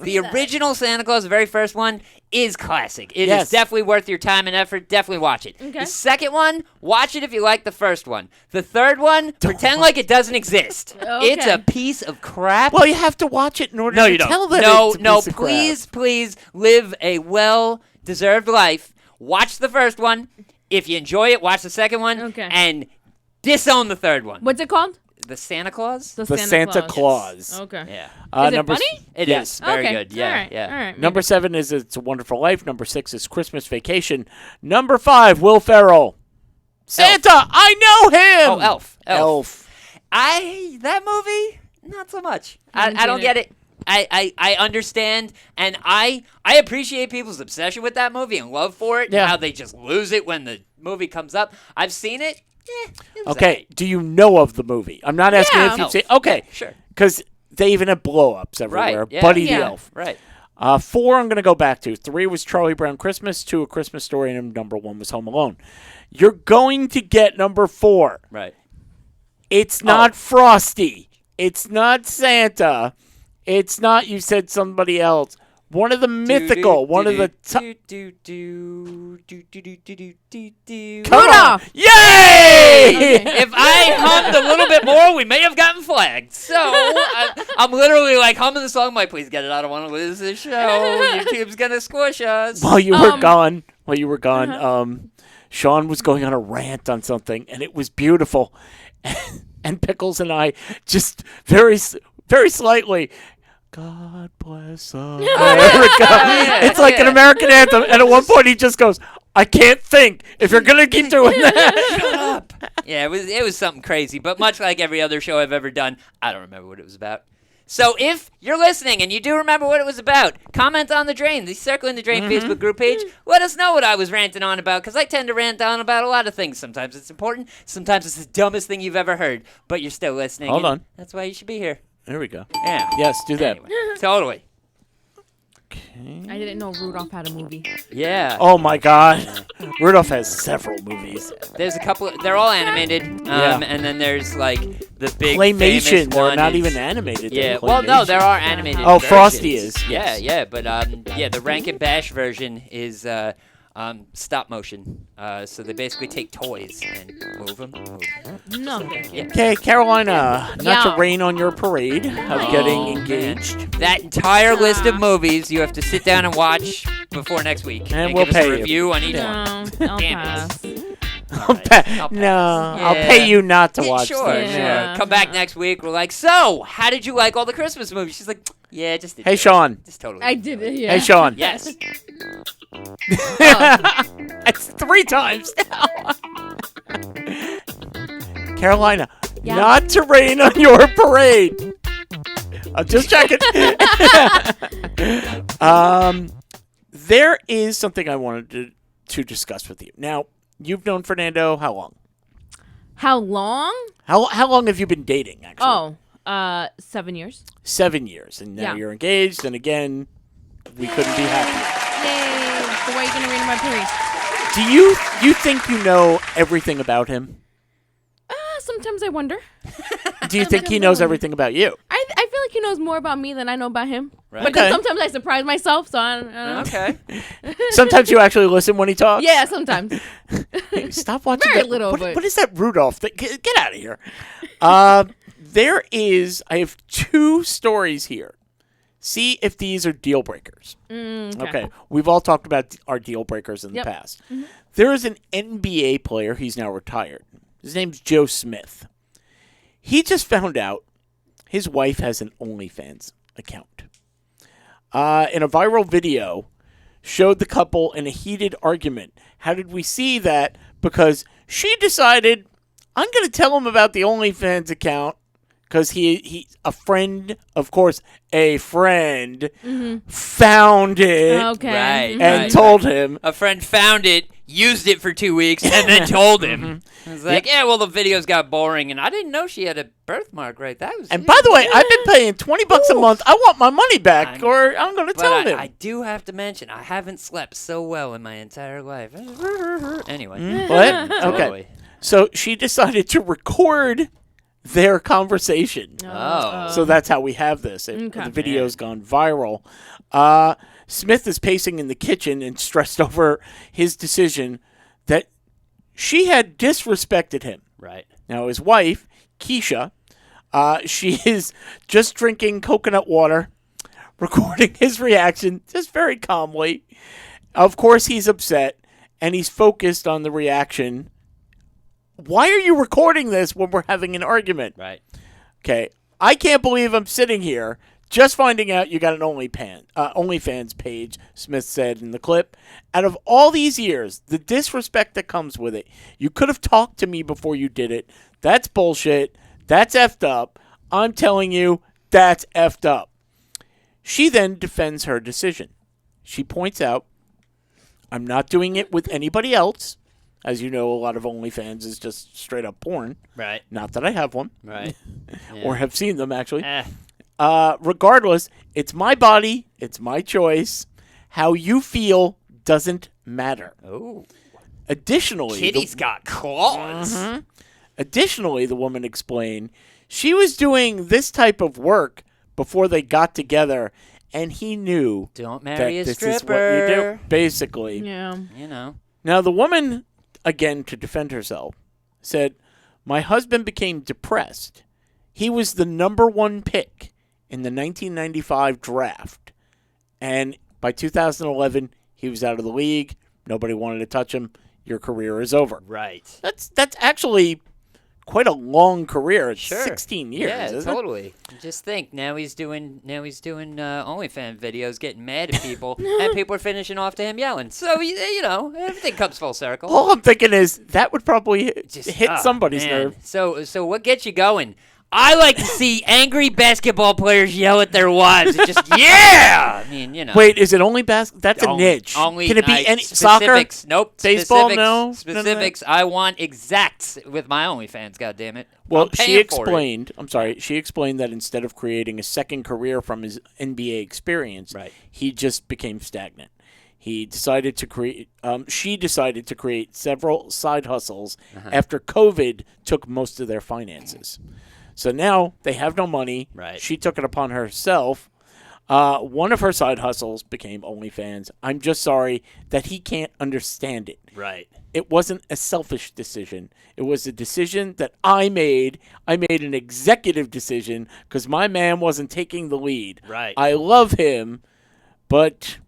the original Santa Claus, the very first one, is classic. It is Yes. definitely worth your time and effort. Definitely watch it. Okay. The second one, watch it if you like the first one. The third one, pretend like it doesn't exist. Okay. It's a piece of crap. Well, you have to watch it in order No, to you don't. tell them No, it's a no, piece of crap. please live a well-deserved life. Watch the first one. If you enjoy it, watch the second one. Okay. And disown the third one. What's it called? The Santa Claus? The Santa Claus. Okay. Yeah. Is it number funny? It Yes. is. Very okay. good. Yeah, All right. yeah. All right. Number 7 is It's a Wonderful Life. Number 6 is Christmas Vacation. Number 5, Will Ferrell. Santa, I know him. Oh, Elf. Elf. That movie, not so much. Haven't I don't seen get it. I understand, and I appreciate people's obsession with that movie and love for it, Yeah. and how they just lose it when the movie comes up. I've seen it. It was Okay, do you know of the movie? I'm not asking Yeah. if you've Elf. seen. Okay, Yeah, sure. because they even have blow-ups everywhere. Right. Yeah. Buddy Yeah. the Elf. Right. 4, I'm going to go back to. 3 was Charlie Brown Christmas. 2, A Christmas Story. And number 1 was Home Alone. You're going to get number 4. Right. It's not Frosty. It's not Santa. It's not, you said somebody else. One of the mythical, one of the top. Come on. Rudolph. Yay! If I hummed a little bit more, we may have gotten flagged. So I'm literally like humming the song. I'm like, please get it. I don't want to lose this show. YouTube's gonna squish us. While you were gone, Sean was going on a rant on something, and it was beautiful. And Pickles and I just very slightly, God bless America. It's like an American anthem. And at one point he just goes, I can't think. If you're going to keep doing that. Shut up. Yeah, it was something crazy. But much like every other show I've ever done, I don't remember what it was about. So if you're listening and you do remember what it was about, comment on the Drain, the Circling the Drain Facebook group page. Let us know what I was ranting on about, because I tend to rant on about a lot of things. Sometimes it's important. Sometimes it's the dumbest thing you've ever heard. But you're still listening. Hold and on. That's why you should be here. There we go. Yeah. Yes, do that. Anyway, totally. I didn't know Rudolph had a movie. Yeah. Oh, my God. Rudolph has several movies. There's a couple. They're all animated. Yeah. And then there's like the big Claymation. famous They're one not is- even animated. Yeah. They're Well, no, claymation. there are animated. Oh, versions. Frosty is, Yeah, yes. yeah. But the Rankin Bash version is stop motion. So they basically take toys and move them. No. Okay, Carolina, not Yeah. to rain on your parade of getting engaged. That entire list of movies you have to sit down and watch before next week. And we'll give us pay a you. review on each one. No, I'll Damn it. pass. I'll pass. I'll Yeah. pay you not to Yeah, watch sure, them. sure. Yeah. Come back next week. We're like, so, how did you like all the Christmas movies? She's like, yeah, just Hey, Sean. Just totally. I did it. Yeah. Hey, Sean. Yes. It's 3 times now. Carolina, Yeah. not to rain on your parade. I'm just checking. There is something I wanted to discuss with you. Now, you've known Fernando how long? How long? How long have you been dating, actually? Oh, 7 years. 7 years. And now Yeah. you're engaged, and again, we couldn't be happier. Yay! So why are you gonna rain on my parade? Do you think you know everything about him? Sometimes I wonder. Do you think he knows everything about you? I feel like he knows more about me than I know about him. Right. But then Okay. sometimes I surprise myself, so I don't know. Okay. Sometimes you actually listen when he talks? Yeah, sometimes. Hey, stop watching Very that. little, what, but- what is that Rudolph thing? Get out of here. I have 2 stories here. See if these are deal breakers. Okay. We've all talked about our deal breakers in Yep. the past. There is an NBA player. He's now retired. His name's Joe Smith. He just found out his wife has an OnlyFans account. In a viral video, showed the couple in a heated argument. How did we see that? Because she decided, I'm going to tell him about the OnlyFans account because he a friend, of course, a friend found it Okay. Right. and told him. A friend found it, used it for 2 weeks, and then told him. It's like, yeah, well, the videos got boring, and I didn't know she had a birthmark right. That was. And by the way, I've been paying $20 a month. I want my money back, or I'm going to tell But him. I do have to mention, I haven't slept so well in my entire life. Anyway. What? Totally. Okay. So she decided to record their conversation. Oh. So that's how we have this. Okay. The video's gone viral. Smith is pacing in the kitchen and stressed over his decision that she had disrespected him. Right. Now, his wife, Keisha, she is just drinking coconut water, recording his reaction just very calmly. Of course, he's upset, and he's focused on the reaction. Why are you recording this when we're having an argument? Right. Okay, I can't believe I'm sitting here just finding out you got an OnlyFans page, Smith said in the clip. Out of all these years, the disrespect that comes with it, you could have talked to me before you did it. That's bullshit. That's effed up. I'm telling you, that's effed up. She then defends her decision. She points out, I'm not doing it with anybody else. As you know, a lot of OnlyFans is just straight up porn. Right. Not that I have one. Right. Or have seen them, actually. Eh. Regardless, it's my body. It's my choice. How you feel doesn't matter. Oh. Additionally, Kitty's got claws. Additionally, the woman explained, she was doing this type of work before they got together, and he knew Don't that marry a this stripper. is what you do. Basically. Yeah. You know. Now, the woman, again, to defend herself, said, my husband became depressed. He was the number 1 pick in the 1995 draft. And by 2011, he was out of the league. Nobody wanted to touch him. Your career is over. Right. That's actually quite a long career. It's Sure. 16 years, Yeah, isn't it? totally. Just think, now he's doing OnlyFans videos, getting mad at people, and people are finishing off to him yelling. So you know, everything comes full circle. All I'm thinking is that would probably hit Oh, somebody's man. nerve. So what gets you going? I like to see angry basketball players yell at their wives. It's just yeah. I mean, you know. Wait, is it only basketball? That's a Only- niche. Only, Can it be any soccer? specifics? Nope. Baseball? Specifics, No? None of that? Specifics. I want exacts with my OnlyFans. God damn it. Well, I'm paying she for it. explained. I'm sorry. She explained that instead of creating a second career from his NBA experience, Right. he just became stagnant. He decided to create. She decided to create several side hustles after COVID took most of their finances. So now they have no money. Right. She took it upon herself. One of her side hustles became OnlyFans. I'm just sorry that he can't understand it. Right. It wasn't a selfish decision. It was a decision that I made. I made an executive decision because my man wasn't taking the lead. Right. I love him, but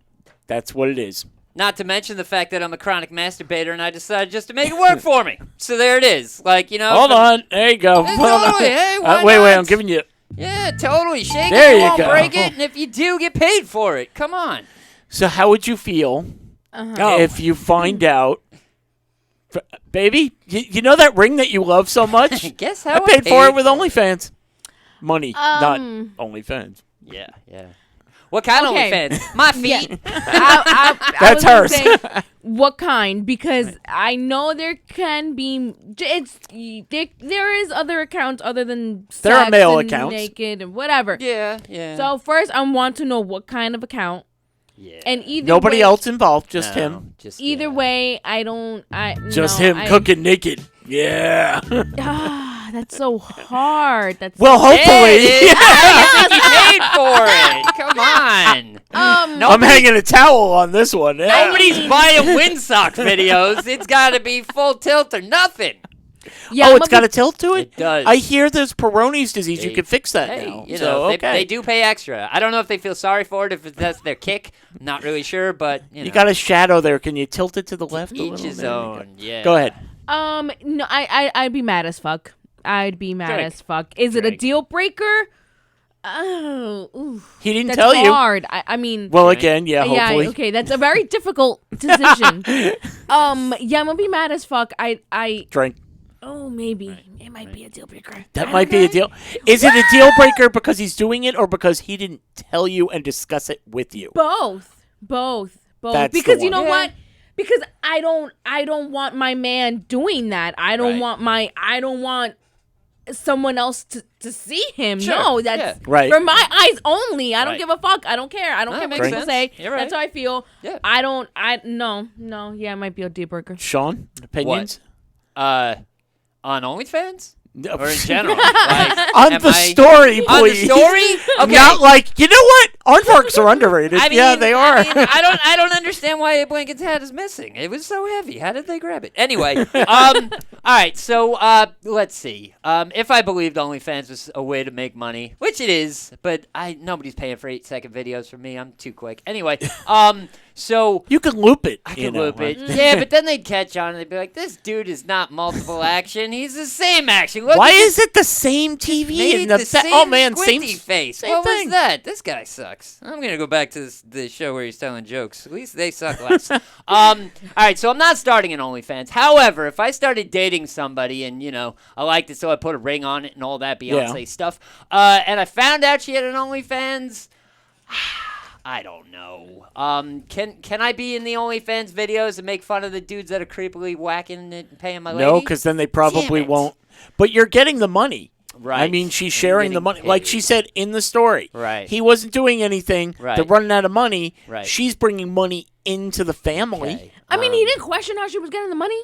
that's what it is. Not to mention the fact that I'm a chronic masturbator and I decided just to make it work for me. So there it is. Like, you know. Hold on. There you go. Hey, totally. Hey, why wait, not? I'm giving you. Yeah, totally. Shake There it, you won't go. break it, and if you do, get paid for it. Come on. So how would you feel if you find out, baby, you know that ring that you love so much? Guess I how paid for it with OnlyFans. Money, not OnlyFans. Yeah. What kind Okay. of OnlyFans? My feet. Yeah. I That's was gonna hers. say, what kind? Because I know there can be. There is other accounts other than There are sex male and accounts. naked and whatever. Yeah. So first, I want to know what kind of account. yeah. And either Nobody way, else involved, just No, him. Just Either way, I don't. Just no, him cooking naked. Yeah. That's so hard. That's Well, Yeah, hopefully. it is. I think he paid for it. Come on. I'm hanging a towel on this one. Yeah. Nobody's buying windsock videos. It's got to be full tilt or nothing. yeah. Oh, I'm it's a got a bit- tilt to it? It does. I hear there's Peyronie's disease. You Hey, can fix that Hey, now. you So, know, okay. they do pay extra. I don't know if they feel sorry for it, if that's their kick. I'm not really sure, but you know. You got a shadow there. Can you tilt it to the left a each little? his There you own. Yeah. Go ahead. No, I'd be mad as fuck. I'd be mad Drink. as fuck. Is it a Drink. deal breaker? Oh, oof. He didn't That's tell you. hard. I mean, Well, again, yeah, hopefully. okay, that's a very difficult decision. Yeah, I'm gonna be mad as fuck. I Drink. oh, maybe it might be a deal breaker. That might be a deal. Is it a deal breaker because he's doing it or because he didn't tell you and discuss it with you? Both. That's the Because you one. know what? Because I don't want my man doing that. I don't want someone else to see him. Sure, No, that's yeah. Right. for my eyes only. I don't Right. give a fuck. I don't care. I don't No, care that what makes people sense. say. You're right. That's how I feel. Yeah. No. Yeah, it might be a deal breaker. Sean, opinions? On OnlyFans? No. Or in general? Like, On am the I- story, please. On the story? Okay. Not like, you know what? Aardvarks are underrated. I mean, yeah, they are. I, mean, I don't understand why a blanket's hat is missing. It was so heavy. How did they grab it? Anyway, all right. So let's see. If I believed OnlyFans was a way to make money, which it is, but nobody's paying for 8-second videos from me. I'm too quick. Anyway, so You can loop it. I you can know, loop it. right? Yeah, but then they'd catch on and they'd be like, "This dude is not multiple action. He's the same action. Look Why at is it the same TV? made and the same oh, man, same squinty face. same What thing. was that? This guy sucks. I'm gonna go back to the show where he's telling jokes. At least they suck less. All right, so I'm not starting an OnlyFans. However, if I started dating somebody and I liked it, so I put a ring on it and all that Beyonce stuff, and I found out she had an OnlyFans. I don't know. Can I be in the OnlyFans videos and make fun of the dudes that are creepily whacking and paying my lady? No, because then they probably Damn it. won't. But you're getting the money. Right. I mean, she's sharing the money. getting Like she paid. said in the story. Right. He wasn't doing anything. Right. They're running out of money. Right. She's bringing money into the family. Okay. I mean, he didn't question how she was getting the money.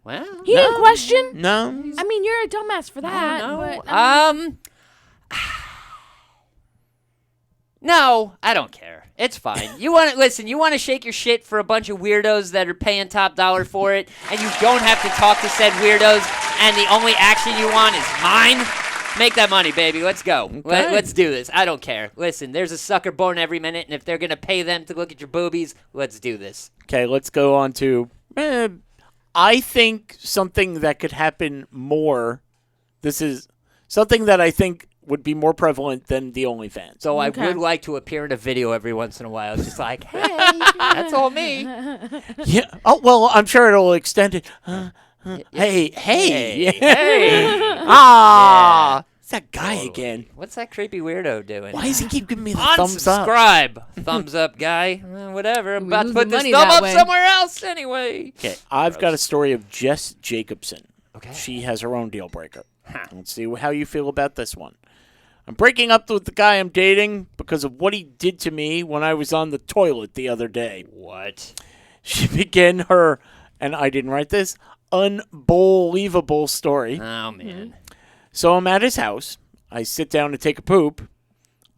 Well, He didn't question. No. I mean, you're a dumbass for that. no. But, No, I don't care. It's fine. You want to listen? You want to shake your shit for a bunch of weirdos that are paying top dollar for it, and you don't have to talk to said weirdos, and the only action you want is mine. Make that money, baby. Let's go. Let's do this. I don't care. Listen, there's a sucker born every minute, and if they're gonna pay them to look at your boobies, let's do this. Okay, let's go on to. I think something that could happen more. This is something that I think would be more prevalent than the OnlyFans. So Okay. I would like to appear in a video every once in a while, just like, hey, that's all me. Yeah. Oh well, I'm sure it'll extend it. Hey. Hey. Ah. It's that guy again. What's that creepy weirdo doing? Why does he keep giving me the thumbs up? Unsubscribe. Thumbs up, guy. Whatever. I'm We about to losing put this money thumb that up way. somewhere else anyway. Okay, I've got a story of Jess Jacobson. Okay. She has her own deal breaker. Let's see how you feel about this one. I'm breaking up with the guy I'm dating because of what he did to me when I was on the toilet the other day. What? She began her, and I didn't write this, unbelievable story. Oh, man. So I'm at his house. I sit down to take a poop.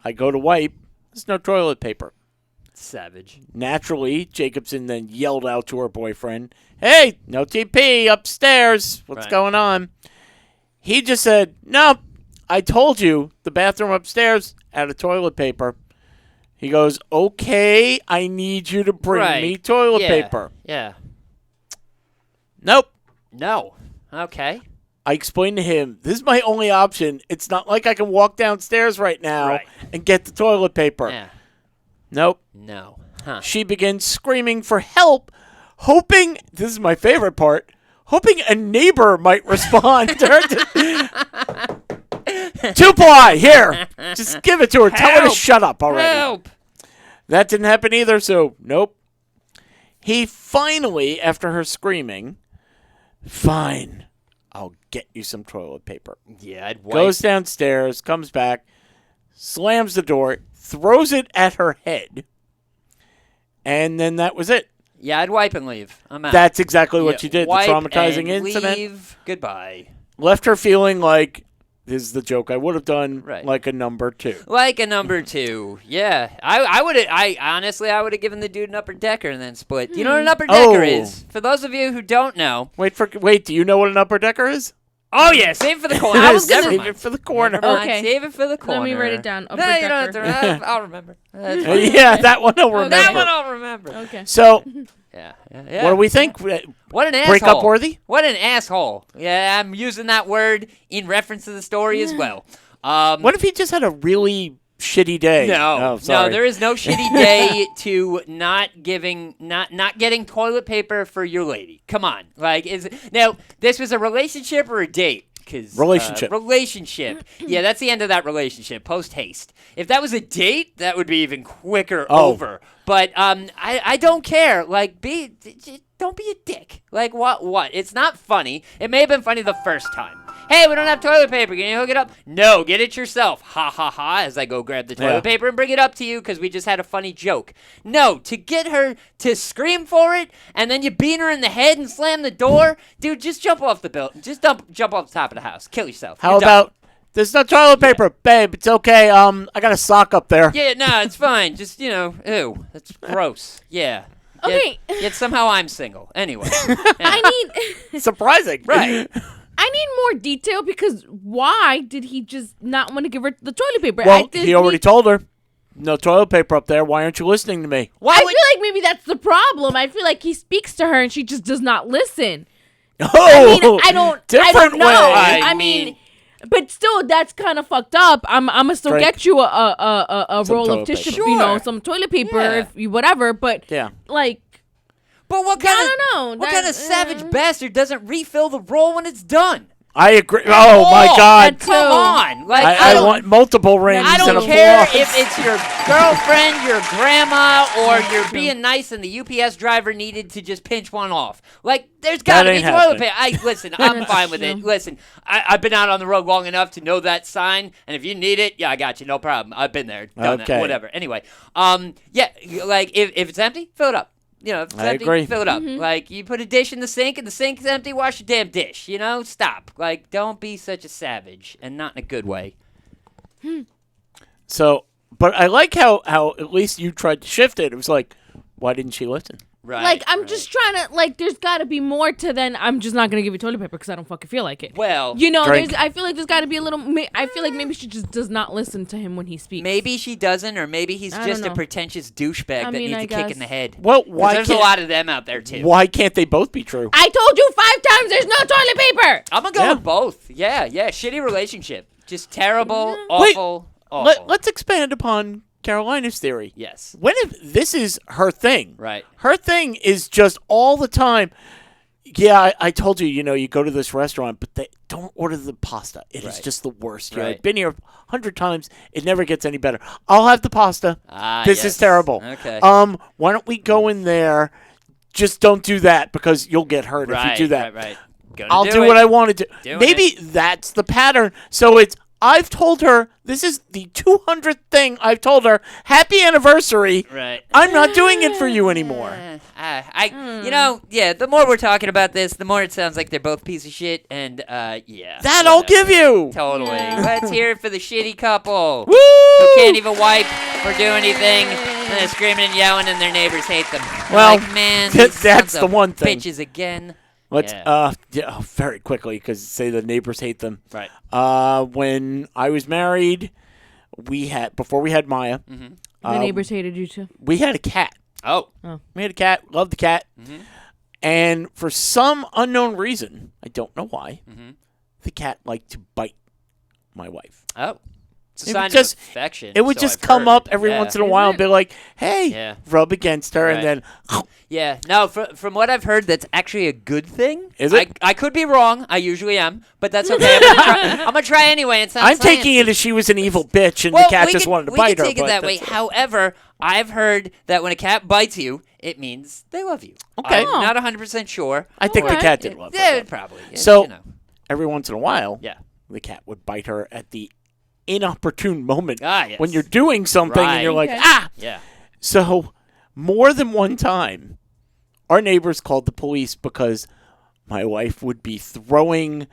I go to wipe. There's no toilet paper. Savage. Naturally, Jacobson then yelled out to her boyfriend, "Hey, no TP upstairs. What's Right. going on?" He just said, "No, I told you the bathroom upstairs had a toilet paper." He goes, "Okay, I need you to bring Right. me toilet Yeah. paper." Yeah. Nope. No. Okay. I explained to him, "This is my only option. It's not like I can walk downstairs right now Right. and get the toilet paper." Yeah. Nope. No. Huh. She begins screaming for help, hoping, this is my favorite part, hoping a neighbor might respond to her. Two-ply, here. Just give it to her. Tell her to Help. shut up already. Help. That didn't happen either, so nope. He finally, after her screaming, "Fine, I'll get you some toilet paper." Yeah, I'd wipe. Goes downstairs, comes back, slams the door, throws it at her head, and then that was it. Yeah, I'd wipe and leave. I'm out. That's exactly what Yeah, she did. The wipe traumatizing and incident leave. Goodbye. left her feeling like, this is the joke I would have done, Right. like a number 2. Like a number 2. Yeah. I would have. I honestly, I would have given the dude an upper decker and then split. Do you know what an upper decker Oh. is? For those of you who don't know. Wait, do you know what an upper decker is? Oh yeah, save it for the corner. I was gonna- Save it for the corner. Never mind, Okay. Save it for the corner. Let me write it down. Upper No, you don't have decker. to. I'll remember. That's fine. Yeah, that one I'll remember. That one I'll remember. Okay. So, Yeah. what do we think? What an asshole. Break up worthy? What an asshole. Yeah, I'm using that word in reference to the story as well. What if he just had a really shitty day? No, Oh, sorry. no, there is no shitty day to not getting toilet paper for your lady. Come on, like now this was a relationship or a date? Because Relationship. Relationship. Yeah, that's the end of that relationship. Post haste. If that was a date, that would be even quicker over. But I don't care. Like, don't be a dick. Like, what? It's not funny. It may have been funny the first time. Hey, we don't have toilet paper. Can you hook it up? No, get it yourself. Ha, ha, ha, as I go grab the toilet Yeah. paper and bring it up to you because we just had a funny joke. No, to get her to scream for it and then you beat her in the head and slam the door. Dude, just jump off the building. Just jump off the top of the house. Kill yourself. How You're done. about, there's no toilet paper. Babe, it's okay. I got a sock up there. Yeah, no, it's fine. Just, ew. That's gross. Yeah. Okay. Yet somehow I'm single. Anyway. I need Surprising. Right. I need more detail because why did he just not want to give her the toilet paper? Well, he already told her, no toilet paper up there. Why aren't you listening to me? Why I would feel like maybe that's the problem. I feel like he speaks to her and she just does not listen. Oh, I mean, I don't different know. way. I I mean, but still, that's kind of fucked up. I'm gonna still Drink. get you a Some roll toilet of tissue, paper. you know, Sure. some toilet paper, Yeah. if you whatever. But Yeah. like, But what kind I of don't know. What kind of That- savage bastard doesn't refill the roll when it's done? I agree. Oh, my God. that's- Come on. Like I don't want multiple rings I and don't a care floor. if it's your girlfriend, your grandma, or you're being nice and the UPS driver needed to just pinch one off. Like, there's got to be ain't toilet happening. paper. Listen, I'm That's fine with it. true. Listen, I've been out on the road long enough to know that sign, and if you need it, yeah, I got you. No problem. I've been there, done Okay. that, whatever. Anyway, yeah, like, if it's empty, fill it up. If it's I empty, agree. fill it up. Like, you put a dish in the sink and the sink's empty, wash your damn dish. Stop. Like, don't be such a savage, and not in a good way. So, but I like how at least you tried to shift it. It was like, why didn't she listen? Right. like I'm right. just trying to like. There's got to be more to than I'm just not gonna give you toilet paper because I don't fucking feel like it. Well, Drink. I feel like there's got to be a little. I feel like maybe she just does not listen to him when he speaks. maybe she doesn't, or maybe he's I don't just a know. pretentious douchebag I that mean, needs I a kick guess. in the head. Well, 'Cause why there's can't a lot of them out there too. why can't they both be true? I told you 5 times there's no toilet paper. I'm gonna go Yeah. with both. Yeah. Shitty relationship, just terrible, awful, awful. Let's expand upon Carolina's theory. Yes. What if this is her thing? Right. Her thing is just all the time. Yeah, I told you, you go to this restaurant, but they don't order the pasta. It is Right. just the worst. Right. I've been here 100 times. It never gets any better. I'll have the pasta. This yes. is terrible. Okay. Why don't we go in there? Just don't do that because you'll get hurt if you do that. Right. Gonna I'll do it. what I want to do. Doing Maybe it. that's the pattern. So it's I've told her, this is the 200th thing I've told her, happy anniversary. Right. I'm not doing it for you anymore. The more we're talking about this, the more it sounds like they're both piece of shit, and, yeah. That I'll give you. Totally. Yeah. Let's hear it for the shitty couple. Woo! Who can't even wipe or do anything, and they're screaming and yelling, and their neighbors hate them. Well, like, man, that's these sons the of one thing. Bitches again. Let's Yeah. very quickly, because say the neighbors hate them. Right. When I was married, before we had Maya, The neighbors hated you too. we had a cat. Oh. We had a cat. Loved the cat. Mm-hmm. And for some unknown reason, I don't know why, the cat liked to bite my wife. Oh. It's a It sign would just- of affection. It would so just I've come heard. up every Yeah. once in a while and be like, hey, Yeah. rub against her, Right. and then, Yeah. No, from what I've heard, that's actually a good thing. Is it? I could be wrong. I usually am, but that's okay. I'm gonna try anyway. It sounds I'm taking it as she was an evil bitch and the cat just wanted to bite her. We can take it but that way. that's- However, I've heard that when a cat bites you, it means they love you. Okay. I'm not 100% sure. I think the Alright. cat did love her. Yeah, but probably. Yeah, So- you know. Every once in a while, Yeah. the cat would bite her at the inopportune moment Ah, yes. when you're doing something and you're Right. like, Okay. ah! Yeah. So, more than one time, our neighbors called the police because my wife would be throwing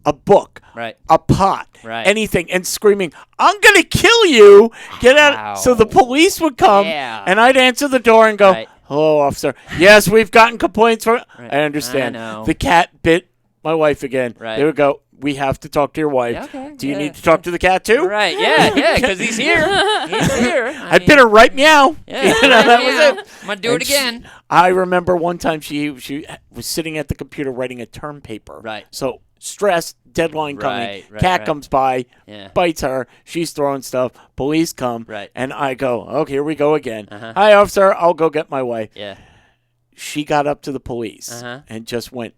a book, Right. a pot, Right. anything, and screaming, I'm going to kill you! Get out! Wow. So the police would come, Yeah. and I'd answer the door and go, Right. hello, officer. Yes, we've gotten complaints from... Right. I understand. I know. The cat bit my wife again. Right. They would go, we have to talk to your wife. Yeah, okay. Do you Yeah. need to talk to the cat too? Right. Yeah. Because he's here. He's here. I bit her right meow. Yeah. You know, that was it. I'm gonna do it And again. I remember one time she was sitting at the computer writing a term paper. Right. So stress, deadline coming. Right, right, Cat right. comes by, Yeah. bites her. She's throwing stuff. Police come. Right. And I go, okay, here we go again. Uh-huh. Hi, officer. I'll go get my wife. Yeah. She got up to the police Uh-huh. and just went,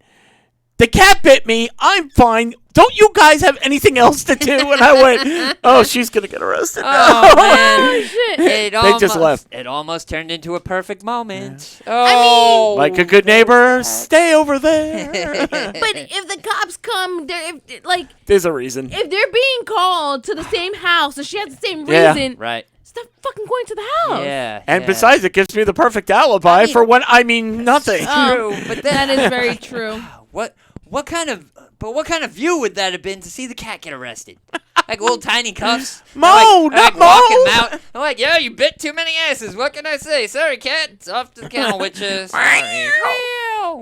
the cat bit me. I'm fine. Don't you guys have anything else to do? And I went, oh, she's going to get arrested. Oh man. Shit. It They just left. It almost turned into a perfect moment. Oh. Like a good neighbor, stay over there. But if the cops come, There's a reason. if they're being called to the same house and she has the same Yeah. reason, Right. stop fucking going to the house. Yeah. And yeah. besides, it gives me the perfect alibi mean- for when I mean nothing. True, but That then is very true. what kind of view would that have been to see the cat get arrested? Like little tiny cuffs. Mo, They're like not Mo. walking him out. I'm like, yeah, you bit too many asses. What can I say? Sorry, cat. It's off to the kennel, which is sorry.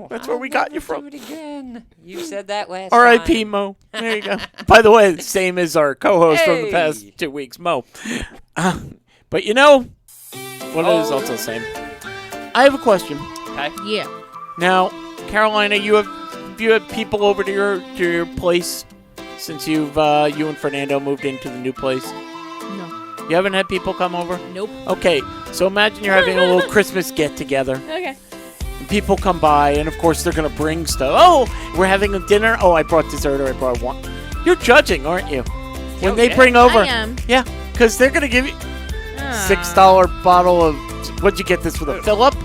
That's where we got you from. Do it again. You said that last R.I.P. time. Mo. There you go. By the way, same as our co-host from the Hey. past 2 weeks, Mo. But you know, what is also the same. I have a question. Okay. Yeah. Now, Carolina, you have people over to your place since you and Fernando moved into the new place. No. You haven't had people come over? Nope. Okay, so imagine you're having a little Christmas get together. Okay. People come by, and of course they're gonna bring stuff. Oh, we're having a dinner. Oh, I brought dessert, or I brought one. You're judging, aren't you? When Oh, they yeah. bring over, I am. yeah, because they're gonna give you Ah. $6 bottle of. What'd you get this with a fill-up?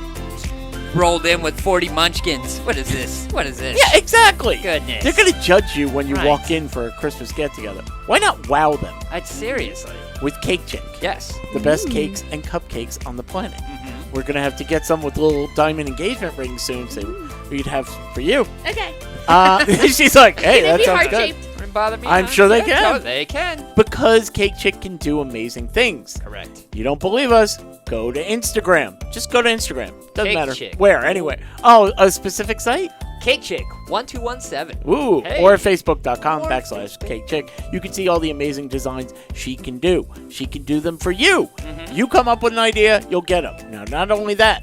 Rolled in with 40 munchkins. What is this? What is this? Yeah, exactly. Goodness. They're gonna judge you when you Right. walk in for a Christmas get together. Why not wow them Seriously. with Cake Chick? Yes. The best cakes and cupcakes on the planet. Mm-hmm. We're gonna have to get some with little diamond engagement rings soon, so we'd have some for you. Okay. She's like, hey, Can it that be sounds good. heart-shaped? Wouldn't bother me. I'm much. sure they Yeah, can. No, they can. Because Cake Chick can do amazing things. Correct. You don't believe us? Go to Instagram. Just go to Instagram. Doesn't Cake matter. Chick. Where, anyway. Oh, a specific site? Cake Chick 1217. Ooh. Hey. Or facebook.com Or /Cake Chick. You can see all the amazing designs she can do. She can do them for you. Mm-hmm. You come up with an idea, you'll get them. Now, not only that,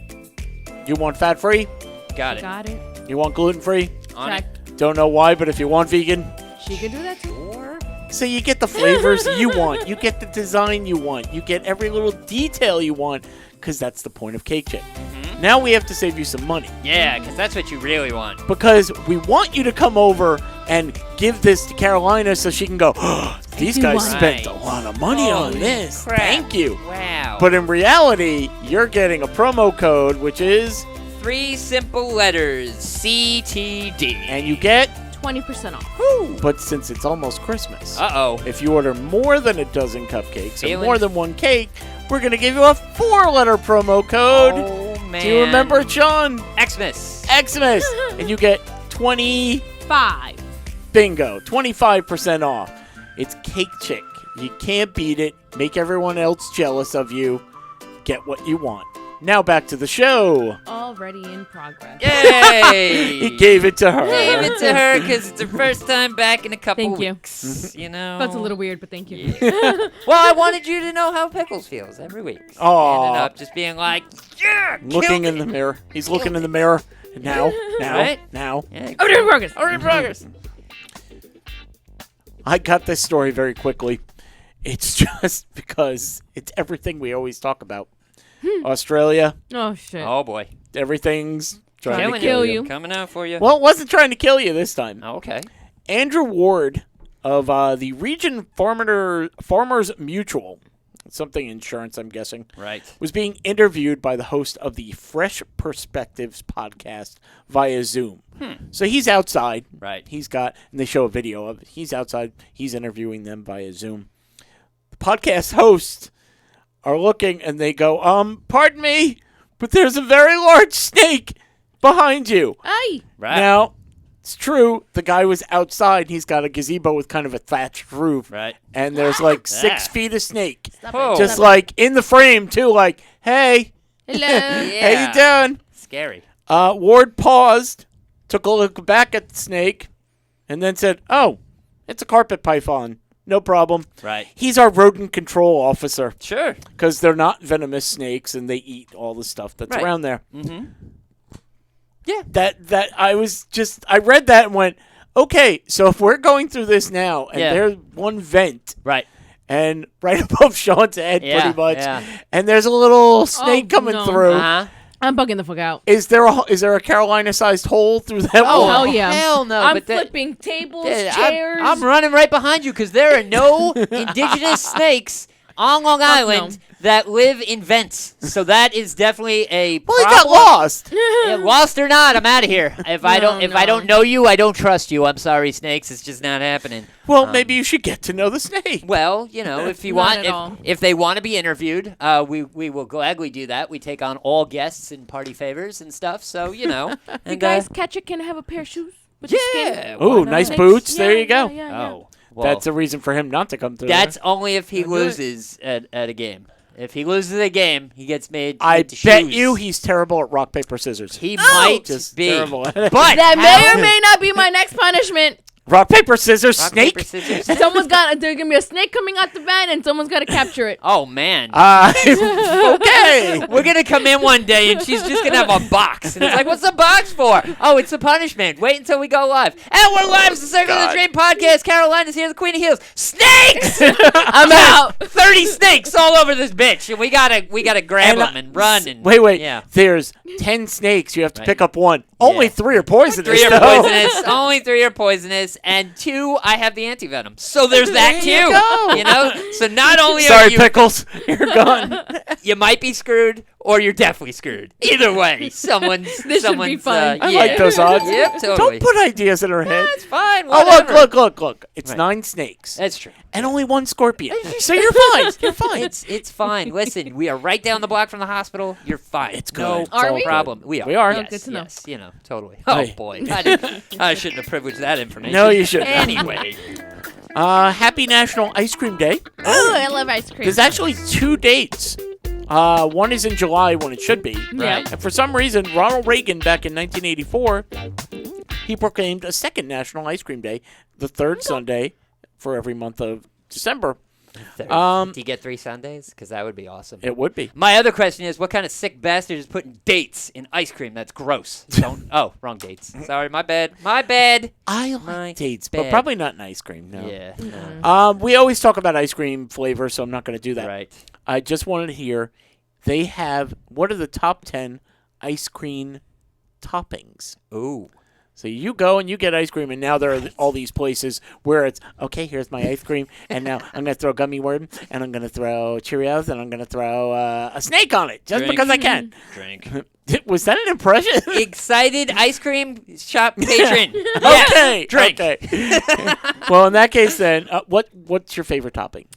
you want fat-free? Got it. Got it. You want gluten-free? On Check. it. Don't know why, but if you want vegan, She could do that too. Or so you get the flavors you want. You get the design you want. You get every little detail you want, because that's the point of Cake Chick. Mm-hmm. Now we have to save you some money, yeah, because that's what you really want. because we want you to come over and give this to Carolina so she can go, oh, these guys Right. spent a lot of money on Holy this. crap. Thank you. Wow. But in reality, you're getting a promo code, which is, 3 simple letters. CTD. and you get 20% off. But since it's almost Christmas, Uh-oh. if you order more than a dozen cupcakes and Feeling- more than one cake, we're going to give you a 4-letter promo code. Oh, man. Do you remember it, Sean? Xmas. Xmas. And you get 5. bingo, 25% off. It's Cake Chick. You can't beat it. Make everyone else jealous of you. Get what you want. Now back to the show. Already in progress. Yay! He gave it to her. Gave it to her because it's her first time back in a couple Thank you. weeks. You know? That's a little weird, but thank you. Well, I wanted you to know how Pickles feels every week. Aw. Ended up just being like, yeah, Looking killed in the it. mirror. He's looking in the mirror. Now. Right? Now. Yeah, Already in progress. already in progress. I got this story very quickly. It's just because it's everything we always talk about. Australia, Oh, shit. Oh, boy. everyth's trying Trying to to kill kill you. you. Coming out for you. Well, it wasn't trying to kill you this time. Oh, okay. Andrew Ward of the Region Farmers Mutual, something insurance, I'm guessing, Right. was being interviewed by the host of the Fresh Perspectives podcast via Zoom. So he's outside. Right. And they show a video of it. He's outside. He's interviewing them via Zoom. The podcast hosts are looking and they go, pardon me, but there's a very large snake behind you. Hey. Right. Now, it's true. The guy was outside. He's got a gazebo with kind of a thatched roof. Right. And there's like 6 Yeah. feet of snake. Stop Oh. it. Just Stop like in the frame, too. Like, hey, it. Hello. Yeah. how you doing? Scary. Ward paused, took a look back at the snake, and then said, oh, it's a carpet python. No problem. Right. He's our rodent control officer Sure. because they're not venomous snakes and they eat all the stuff that's Right. around there. Mm-hmm. Yeah. That I read that and went, okay, so if we're going through this now and Yeah. there's one vent Right. and right above Sean's head Yeah, pretty much, yeah. and there's a little snake coming no. through. Uh-huh. I'm bugging the fuck out. Is there a Carolina-sized hole through that Oh, wall? hell yeah. Hell no. I'm but that- flipping tables, Yeah, chairs. I'm running right behind you because there are no indigenous snakes on Long Island that live in vents. So that is definitely a Well, he problem. got lost. Yeah, lost or not, I'm out of here. If I don't know you, I don't trust you. I'm sorry, snakes. It's just not happening. Well, maybe you should get to know the snake. Well, you know, if you Not want, at all. if they want to be interviewed, we will gladly do that. We take on all guests and party favors and stuff. So you know, you and, guys catch it, can I have a pair of shoes with the skin? yeah. Ooh, why not? nice Thanks. boots. Yeah, There you go. yeah, yeah, yeah. Oh, well, That's a reason for him not to come through. that's there. only if he Don't do it. loses at a game. If he loses a game, he gets made. I into bet shoes. you he's terrible at rock paper scissors. He might Just be, terrible. but That may how- or may not be my next punishment. Rock paper scissors rock, snake. paper, scissors. There's gonna be a snake coming out the vent, and someone's gotta capture it. Oh man. Okay. We're gonna come in one day and she's just gonna have a box, and it's like, "What's the box for?" Oh, it's a punishment. Wait until we go live. And we're live. It's the Circle of the Dream podcast. Carolina's here, the Queen of Heels. Snakes. I'm out. 30 snakes all over this bitch, and we gotta grab And, them and run. And Wait. Yeah. There's 10 snakes. You have to Right. pick up one. Only 3 are poisonous. 3 are though. poisonous. Only 3 are poisonous, and 2 I have the antivenom. So there's that There you too. go. You know. So not only are Sorry, you Pickles. You're gone. you might be screwed, or you're definitely screwed. Either way, someone's This should be someone's. fun. I yeah. like those odds. Yep, totally. Don't put ideas in her head. It's fine. Oh, Whatever. look. It's Right. 9 snakes. That's true. And only 1 scorpion. So you're fine. You're fine. It's fine. Listen, we are right down the block from the hospital. You're fine. It's No good. Are we? problem. We are. We are. Oh, Yes, good to know. yes, you know, totally. Oh Hey. boy, I shouldn't have privileged that information. No, you shouldn't. Anyway, Happy National Ice Cream Day. Oh, I love ice cream. There's actually 2 dates. One is in July when it should be. Yeah. And for some reason, Ronald Reagan back in 1984, he proclaimed a second National Ice Cream Day, the third Sunday for every month of December. do you get 3 Sundays? Because that would be awesome. It would be. My other question is, what kind of sick bastard is putting dates in ice cream? That's gross. Don't. Oh, wrong dates. Sorry, my bad. My bad. I My like dates, but bad. probably not in ice cream. No. Yeah. no. We always talk about ice cream flavor, so I'm not going to do that. Right. I just wanted to hear, they have, what are the top 10 ice cream toppings? Ooh. So you go and you get ice cream, and now there are all these places where it's, okay, here's my ice cream, and now I'm going to throw gummy worm, and I'm going to throw Cheerios, and I'm going to throw a snake on it, just Drink. because I can. Drink. Was that an impression? Excited ice cream shop patron. Yeah. Okay. Drink. Okay. Well, in that case, then, what's your favorite topping?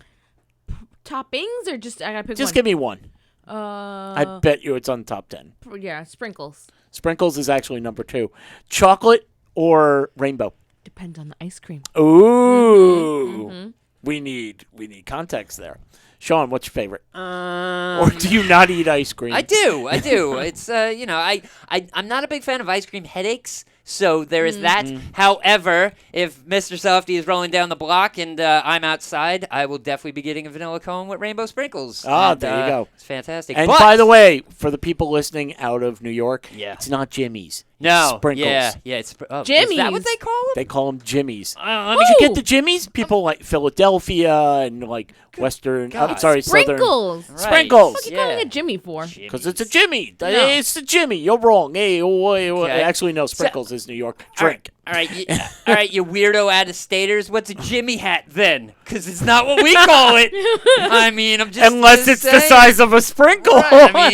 Toppings or just I gotta pick Just one. give me one. I I bet you it's on the top 10. Yeah, sprinkles. Sprinkles is actually number 2. Chocolate or rainbow? Depends on the ice cream. Ooh. We need context there. Sean, what's your favorite? Or do you not eat ice cream? I do. It's I'm not a big fan of ice cream headaches, so there is that. However, if Mr. Softy is rolling down the block and I'm outside, I will definitely be getting a vanilla cone with rainbow sprinkles. Ah, And, there you go. It's fantastic. And But- by the way, for the people listening out of New York, Yeah. it's not Jimmy's. no, Sprinkles. yeah, it's Is that Jimmy's. what they call them? They call them Jimmy's. Let Did you get the Jimmy's? People like Philadelphia and like Western. God. I'm sorry, Southern. Sprinkles. Right. Sprinkles. What are you calling it Jimmy for? Because it's a Jimmy. It's a Jimmy. You're wrong. Hey, Okay. actually, no. Sprinkles is New York. Drink. All right, you weirdo out-of-staters. What's a Jimmy hat then? Because it's not what we call it. I mean, I'm just Unless it's the saying. size of a sprinkle. Right, I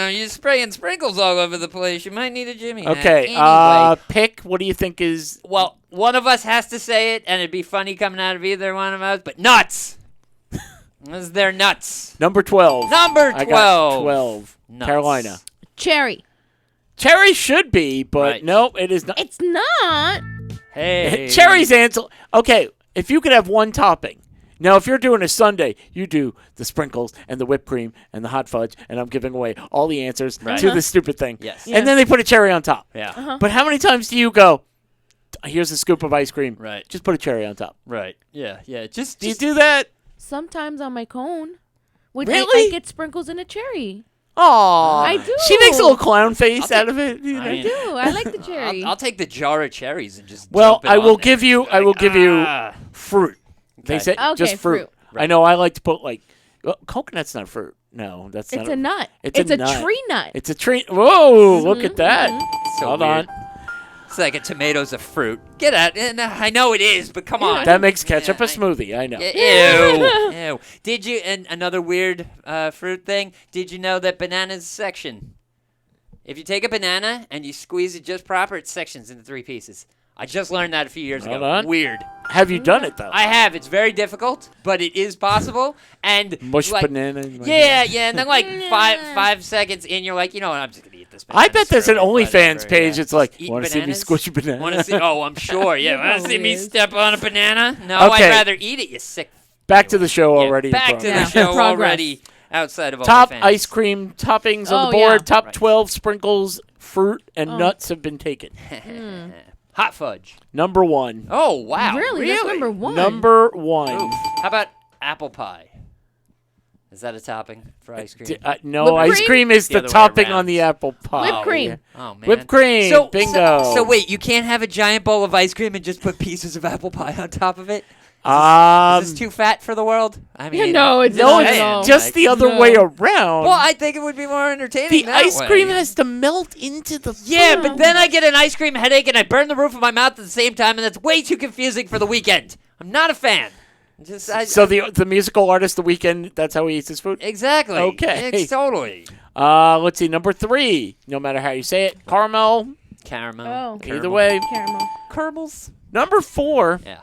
mean, you're spraying sprinkles all over the place. You might need a Jimmy hat. Okay. Anyway, Pick. What do you think is? well, one of us has to say it, and it'd be funny coming out of either one of us. But nuts. They're nuts. Number 12. Number 12. I got 12. Nuts. Carolina. Cherry. Cherry should be, but Right. no, it is not. It's not. Hey. Cherry's answer. Okay, if you could have one topping. Now, if you're doing a sundae, you do the sprinkles and the whipped cream and the hot fudge, and I'm giving away all the answers Right. to this stupid thing. Yes. Yeah. And then they put a cherry on top. Yeah. But how many times do you go, here's a scoop of ice cream. Right. Just put a cherry on top. Right. Yeah. Yeah. Just Do you do that? Sometimes on my cone. Really? I get sprinkles and a cherry. Aw. I do. She makes a little clown face I'll out of it. You know? I mean, Do I like the cherry? I'll take the jar of cherries and just. Well, jump it I will on there. give you. I will give you fruit. They Okay. say Okay, just fruit. fruit. I know. I like to put like coconut's not fruit. No, that's not. It's a nut. It's a a nut. tree nut. It's a tree. Whoa! Look at that. So Hold weird. on. It's like a tomato's a fruit. Get out. And I know it is, but come on. That makes ketchup Yeah, a smoothie. I know. Ew. Ew. Did you, and another weird fruit thing, did you know that bananas section? If you take a banana and you squeeze it just proper, it sections into 3 pieces. I just learned that a few years Hold ago. on. Weird. Have you done it though? I have. It's very difficult, but it is possible. And Mush like, banana. and like Yeah, that. yeah. And then like five seconds in, you're like, you know what? I'm just gonna eat this. I bet there's an banana syrup, OnlyFans whatever, page. yeah. It's like, Eat want to see me bananas? squish a banana? Want to see? Oh, I'm sure. Yeah. Want to see me Always. step on a banana? No, Okay. I'd rather eat it. You sick. Back to the show Yeah, already. in back to the progress. show Progress. already. Outside of Top OnlyFans. ice cream toppings on Oh, the board. yeah. Top Right. 12 sprinkles, fruit, and nuts have been taken. Hot fudge. Number 1. Oh wow. Really? That's number one. Number 1. Oof. How about apple pie? Is that a topping for ice cream? No, Whipped ice cream? cream is The the other way topping around. on the apple pie. Whipped cream. Oh man. Whipped cream. So, Bingo. So wait, you can't have a giant bowl of ice cream and just put pieces of apple pie on top of it? Is this too fat for the world? I mean, no, it's no, not it's at all. just the other No. way around. Well, I think it would be more entertaining. the that ice way. cream has to melt into the Yeah, food. but then I get an ice cream headache and I burn the roof of my mouth at the same time, and that's way too confusing for the weekend. I'm not a fan. So the musical artist, The Weeknd, that's how he eats his food? Exactly. Okay. It's totally. Let's see, number 3, no matter how you say it, caramel. Caramel. Oh. Either way. Caramel. Caramels. Number 4, Yeah.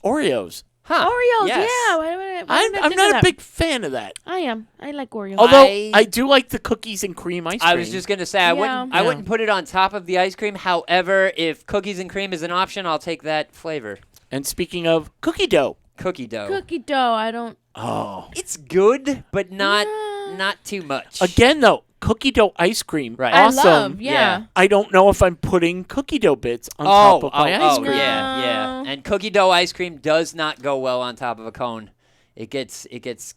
Oreos. Huh. Oreos. Yes. Yeah. Why didn't I I'm think of not a that? big fan of that. I am. I like Oreos. Although I- I do like the cookies and cream ice cream. I was just gonna say I wouldn't. Yeah. I wouldn't put it on top of the ice cream. However, if cookies and cream is an option, I'll take that flavor. And speaking of cookie dough. Cookie dough. Cookie dough. I don't. Oh. It's good, but not Yeah. not too much. Again, though, cookie dough ice cream. Right. Awesome. I love. Yeah. I don't know if I'm putting cookie dough bits on Oh, top of my ice cream. yeah, yeah. No. And cookie dough ice cream does not go well on top of a cone. It gets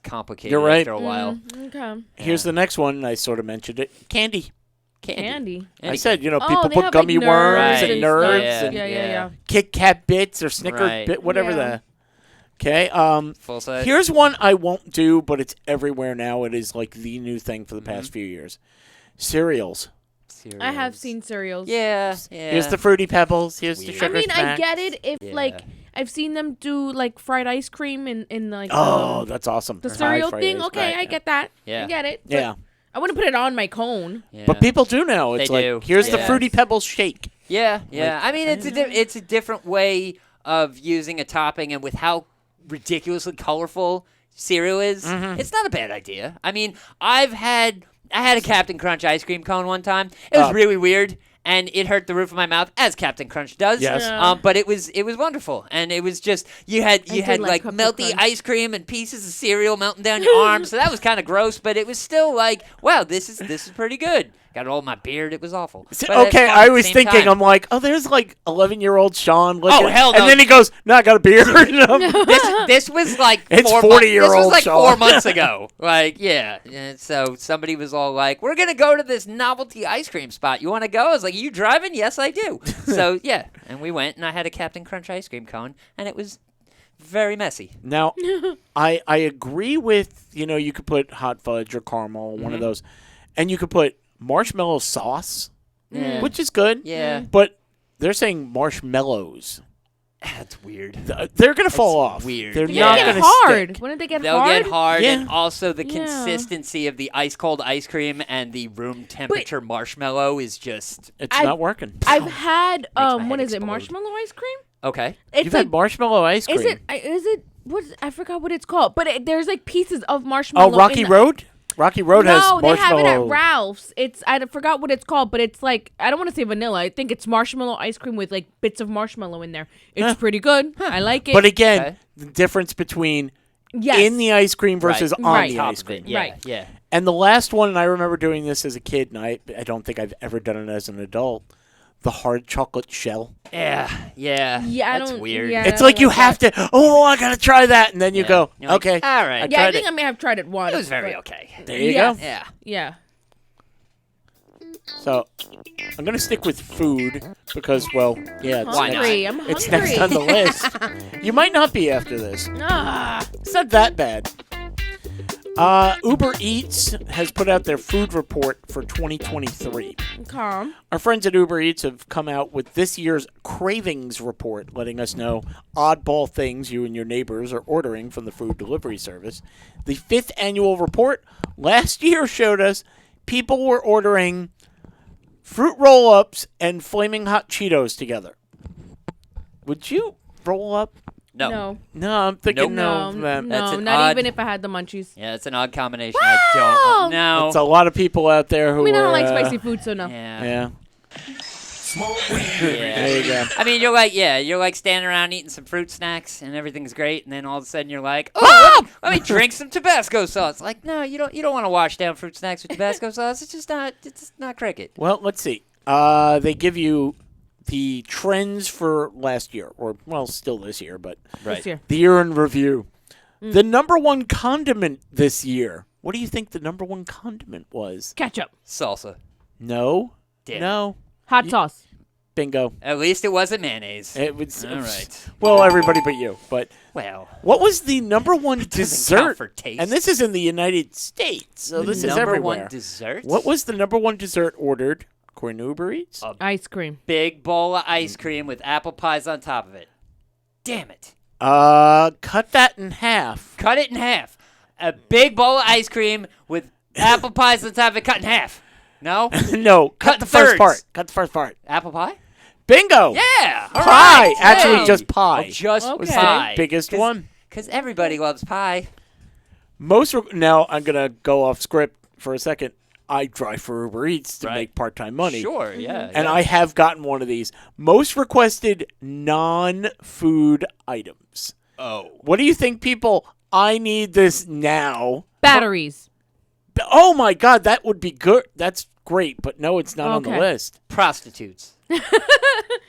complicated You're right. after a while. Okay. Here's the next one, and I sort of mentioned it. Candy. Candy. I said, Oh, people they put have, gummy like, worms Right. and and nerds stuff. and Yeah. Kit Kat bits or Snicker Right. bit, whatever Yeah. the. Okay. Full size. Here's one I won't do, but it's everywhere now. It is like the new thing for the past few years. Cereals. cereals. I have seen cereals. Yeah, yeah. Here's the Fruity Pebbles. Here's the Weird. Sugar I mean, I Smacks. get it if Yeah. like I've seen them do like fried ice cream in like Oh, that's awesome. the High cereal fried thing. ice Okay, cream. I get that. Yeah. I get it. But Yeah. I wouldn't put it on my cone. Yeah. But people do now. It's They like, do. here's the Yeah. Fruity Pebbles shake. Yeah, yeah. I mean, it's a different way of using a topping, and with how ridiculously colorful cereal is, it's not a bad idea. I mean, I had a Captain Crunch ice cream cone one time. It was really weird, and it hurt the roof of my mouth, as Captain Crunch does. Yes. Yeah. But it was wonderful, and it was just you had did like like Captain melty Crunch. ice cream and pieces of cereal melting down your arm. So that was kind of gross, but it was still like, wow, this is pretty good. Got it all in my beard. It was awful. But it's Okay, fun I at the was same thinking, time. I'm like, oh, there's like 11-year-old Sean. Looking, hell no. And then he goes, no, I got a beard. And I'm- This was like It's 4 months. This 40-year-old was like Sean. 4 months ago. Like, yeah. And so somebody was all like, "We're gonna go to this novelty ice cream spot. You want to go?" I was like, "Are you driving?" "Yes, I do." So yeah, and we went, and I had a Captain Crunch ice cream cone, and it was very messy. Now, I agree with, you could put hot fudge or caramel, one of Mm-hmm. those. And you could put marshmallow sauce, Yeah. which is good. Yeah, But they're saying marshmallows. that's weird. They're going to fall off. weird. They're They're not They going get to hard. stick. Wouldn't they get They'll hard? get hard, Yeah. and also the Yeah. consistency of the ice cold ice cream and the room temperature marshmallow is just It's I- not working. I've had my what head is it? explode. Marshmallow ice cream? okay. It's You've like had marshmallow ice cream. is it what I forgot what it's called, but there's like pieces of marshmallow. Oh, Rocky in the- Road? Rocky Road has No, they have it marshmallow. at Ralph's. I forgot what it's called, but it's like I don't want to say vanilla. I think it's marshmallow ice cream with like bits of marshmallow in there. It's Huh. pretty good. I like it. But again, Okay. the difference between yes. in the ice cream versus on Right. the Top ice of cream. it. Yeah, Right. yeah. And the last one, and I remember doing this as a kid, and I don't think I've ever done it as an adult, the hard chocolate shell. Yeah, yeah. Yeah, I That's don't- weird. yeah. It's I like don't you like have to, I got to try that. And then you Yeah. go, You're like, okay. all right. Yeah, I tried think it. I may have tried it once. It was very but- okay. There you Yes. go. Yeah. Yeah. So I'm going to stick with food because, well, yeah, it's, Why not? Hungry. I'm hungry. it's next on the list. You might not be after this. Ah. It's not that bad. Uber Eats has put out their food report for 2023. Calm. Our friends at Uber Eats have come out with this year's cravings report, letting us know oddball things you and your neighbors are ordering from the food delivery service. The 5th annual report last year showed us people were ordering fruit roll-ups and flaming hot Cheetos together. Would you roll up? No. No, I'm thinking No. no. No. That's an Not odd- even if I had the munchies. Yeah, it's an odd combination. Wow. I don't know. It's a lot of people out there who I mean, I are, don't like spicy food, so no. Yeah. Yeah, Yeah. there you go. I mean, you're like standing around eating some fruit snacks and everything's great, and then all of a sudden you're like, oh, let me drink some Tabasco sauce. Like, no, you don't want to wash down fruit snacks with Tabasco sauce. It's just not cricket. Well, let's see. They give you the trends for last year, or, well, still this year, but This year. the year in review. The number one condiment this year. What do you think the number one condiment was? Ketchup. Salsa. No. Damn. No. Hot sauce. Bingo. At least it wasn't mayonnaise. It was, All right. Well, everybody but you. But Well, what was the number one count dessert? for taste. And this is in the United States, so this is number everywhere. one dessert. What was the number one dessert ordered according to Uber Eats? Ice cream. Big bowl of ice cream with apple pies on top of it. Damn it. Cut that in half. Cut it in half. A big bowl of ice cream with apple pies on top of it cut in half. No? No, cut Cut the first thirds. part. Cut the first part. Apple pie? Bingo. Yeah. all Pie. right. Actually, Hey. just pie. Oh, just Okay. was pie. the biggest one. Because everybody loves pie. Now I'm gonna go off script for a second. I drive for Uber Eats to Right. make part-time money. Sure, yeah. And yeah. I have gotten one of these. Most requested non-food items. Oh. What do you think, people? I need this now. Batteries. Oh my God, that would be good. That's great, but no, it's not on the Okay. list. Prostitutes.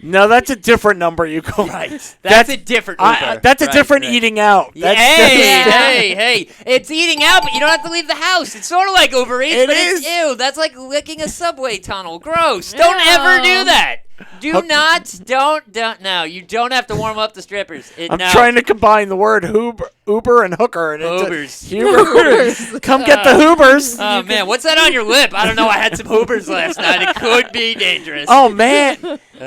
No, that's a different number. You go Right. That's a different Uber. that's a Right, different right. eating out. Yeah, That's hey. It's eating out, but you don't have to leave the house. It's sort of like Uber Eats, It but is. it's ew. That's like licking a subway tunnel. Gross. Don't ever do that. Don't. No, you don't have to warm up the strippers. I'm no. trying to combine the word Uber Uber and hooker. And Hoobers. Hoobers. Come get the Hoobers. Oh, man, what's that on your lip? I don't know. I had some Hoobers last night. It could be dangerous. Oh, man.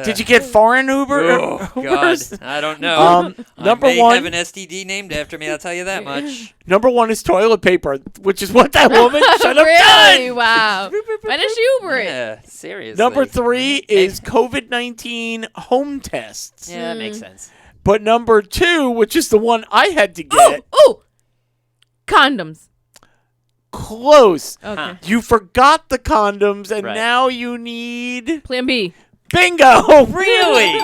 Did you get foreign Uber? Oh, God. Hoobers? I don't know. Number I may one. have an STD named after me, I'll tell you that much. Number one is toilet paper, which is what that woman should have Really? done. Wow. Why didn't she Uber it? Yeah, seriously. Number 3 is COVID-19 home tests. Yeah, that makes sense. But number 2, which is the one I had to Oh, get, condoms. close. Okay. Huh. You forgot the condoms, and Right. now you need Plan B. bingo. Really?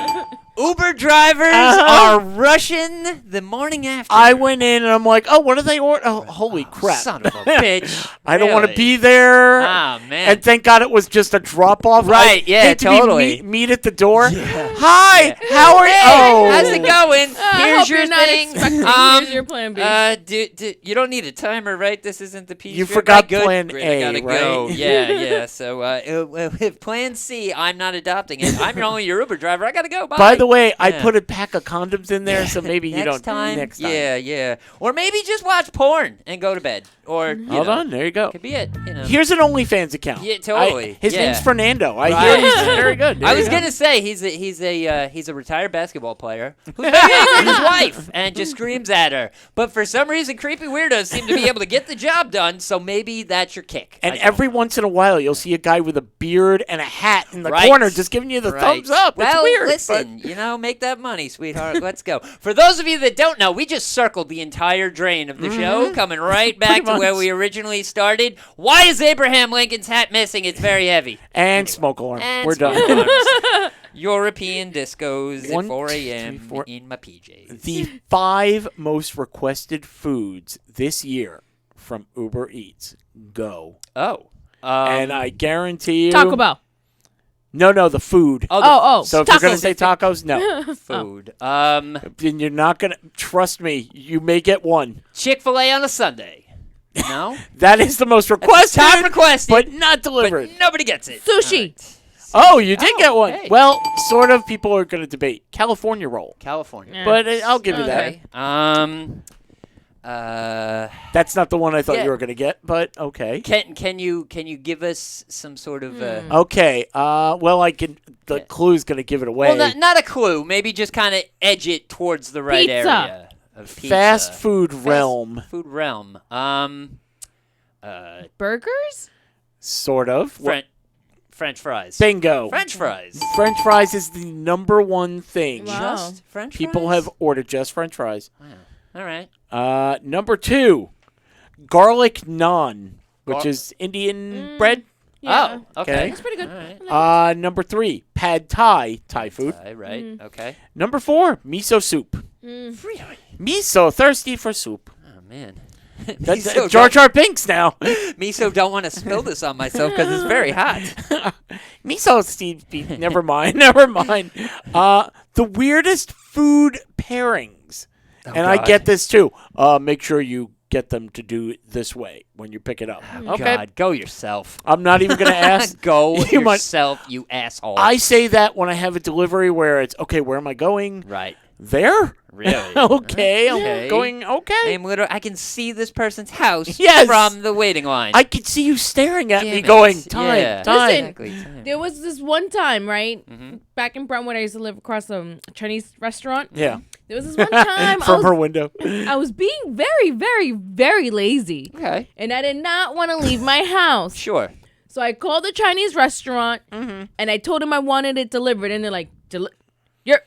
Uber drivers Uh-huh. are rushing the morning after. I went in and I'm like, oh, what do they order? Oh, holy crap. Son of a bitch. I don't want to Really? be there. Ah, man. And thank God it was just a drop off. Right, yeah, totally. Meet at the door. Hi, Yeah. how are you? Hey, Oh. how's it going? I Here's hope your you're not thing. expecting. Here's your plan B. You don't need a timer, right? This isn't the piece. You forgot plan Great, A, I gotta go. right? Yeah. So if plan C, I'm not adopting it. I'm only your Uber driver. I gotta go. Bye. By the way, I Yeah. put a pack of condoms in there, so maybe you next don't. time. Next time. Yeah. Or maybe just watch porn and go to bed. Or Hold on, there you go. Could be it. You know. Here's an OnlyFans account. Yeah, totally. His Yeah. name's Fernando. I Right. hear he's very good. There I you was go. gonna say he's a retired basketball player who's very angry at his wife and just screams at her. But for some reason, creepy weirdos seem to be able to get the job done. So maybe that's your kick. And I don't every know. once in a while, you'll see a guy with a beard and a hat in the Right. corner, just giving you the Right. thumbs up. It's Well, weird. listen, make that money, sweetheart. Let's go. For those of you that don't know, we just circled the entire drain of the show, coming right back Pretty to where much. we originally started. Why is Abraham Lincoln's hat missing? It's very heavy. And smoke alarm. And We're smoke done. alarms. European discos One, at 4 two, a.m. three, four. in my PJs. The 5 most requested foods this year from Uber Eats. Go. Oh. And I guarantee you. Taco Bell. No, the food. Oh. So if tacos. you're going to say tacos, no. Food. Then you're not going to. Trust me, you may get one. Chick-fil-A on a Sunday. No? That is the most requested. Top requested. But not delivered. But nobody gets it. Sushi. All right. Oh, you did get one. hey. Well, sort of. People are going to debate California roll, California. Yeah. but I'll give you that. Okay. That's not the one I thought Yeah. you were going to get, but okay. Can you give us some sort of Okay. Well, I can. The Yeah. clue's going to give it away. well, not a clue. Maybe just kind of edge it towards the right Pizza. area of pizza. Fast food Fast realm, food realm. Burgers? sort of. French fries. Bingo. French fries. French fries is the number one thing. Wow. Just French People fries? have ordered just French fries. All right. Number 2, garlic naan, which Gar- is Indian bread. Yeah. Oh, okay. Okay. That's pretty good. All right. Number 3, pad thai, Thai food. Right. Okay. Number 4, miso soup. Really? Miso, thirsty for soup. Oh man. That's Miso Jar Jar Binks now. Miso don't want to spill this on myself because it's very hot. Miso, Steve. Never mind. Never mind. The weirdest food pairings, and I God. get this too. Make sure you get them to do it this way when you pick it up. Okay. God, go yourself. I'm not even gonna ask. Go You might- yourself, you asshole. I say that when I have a delivery where it's okay. Where am I going? right. There. Really? Okay. Okay. I'm going. Okay. I can see this person's house Yes. from the waiting line. I could see you staring at Damn me, it. going time, Yeah. time. Listen, Exactly, time. There was this one time, right? Mm-hmm. Back in Brentwood, I used to live across a Chinese restaurant. Yeah. There was this one time From her window. I was being very, very, very lazy. Okay. And I did not want to leave my house. Sure. So I called the Chinese restaurant and I told them I wanted it delivered. And they're like, you're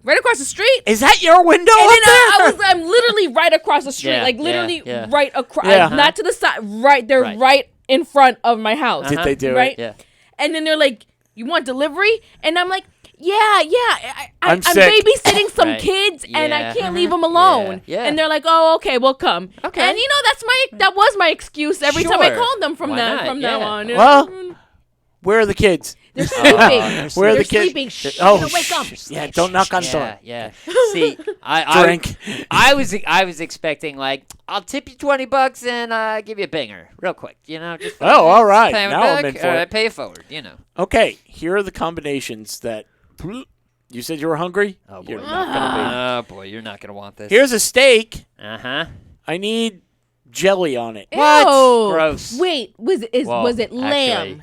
right across the street? Is that your window And up then there? I'm literally right across the street. Yeah, like yeah, literally yeah. right across. Yeah. Not to the side. Right. They're Right. right in front of my house. Did they do Right? it? Yeah. And then they're like, you want delivery? And I'm like, yeah. I'm I'm sick. babysitting some Right. kids and I Yeah. can't leave them alone. Yeah. And they're like, oh, okay, we'll come. Okay. And you know, that was my excuse every time I Sure. called them from Why now not? from now Yeah. on. Well, Where are the kids? They're sleeping. Where are They're the kids? sleeping. Shh, Oh, you wake up. yeah, don't knock on the door. Yeah. See, I Drink. I was expecting like I'll tip you $20 and give you a binger real quick. You know. Just Oh, all right. pay me Now I'm back, in for or it. I pay it forward. You know. Okay, here are the combinations that You said you were hungry? Oh, boy. You're not gonna Oh, boy, you're not going to want this. be. Here's a steak. Uh-huh. I need jelly on it. What? Ew. Gross. Wait, was it lamb?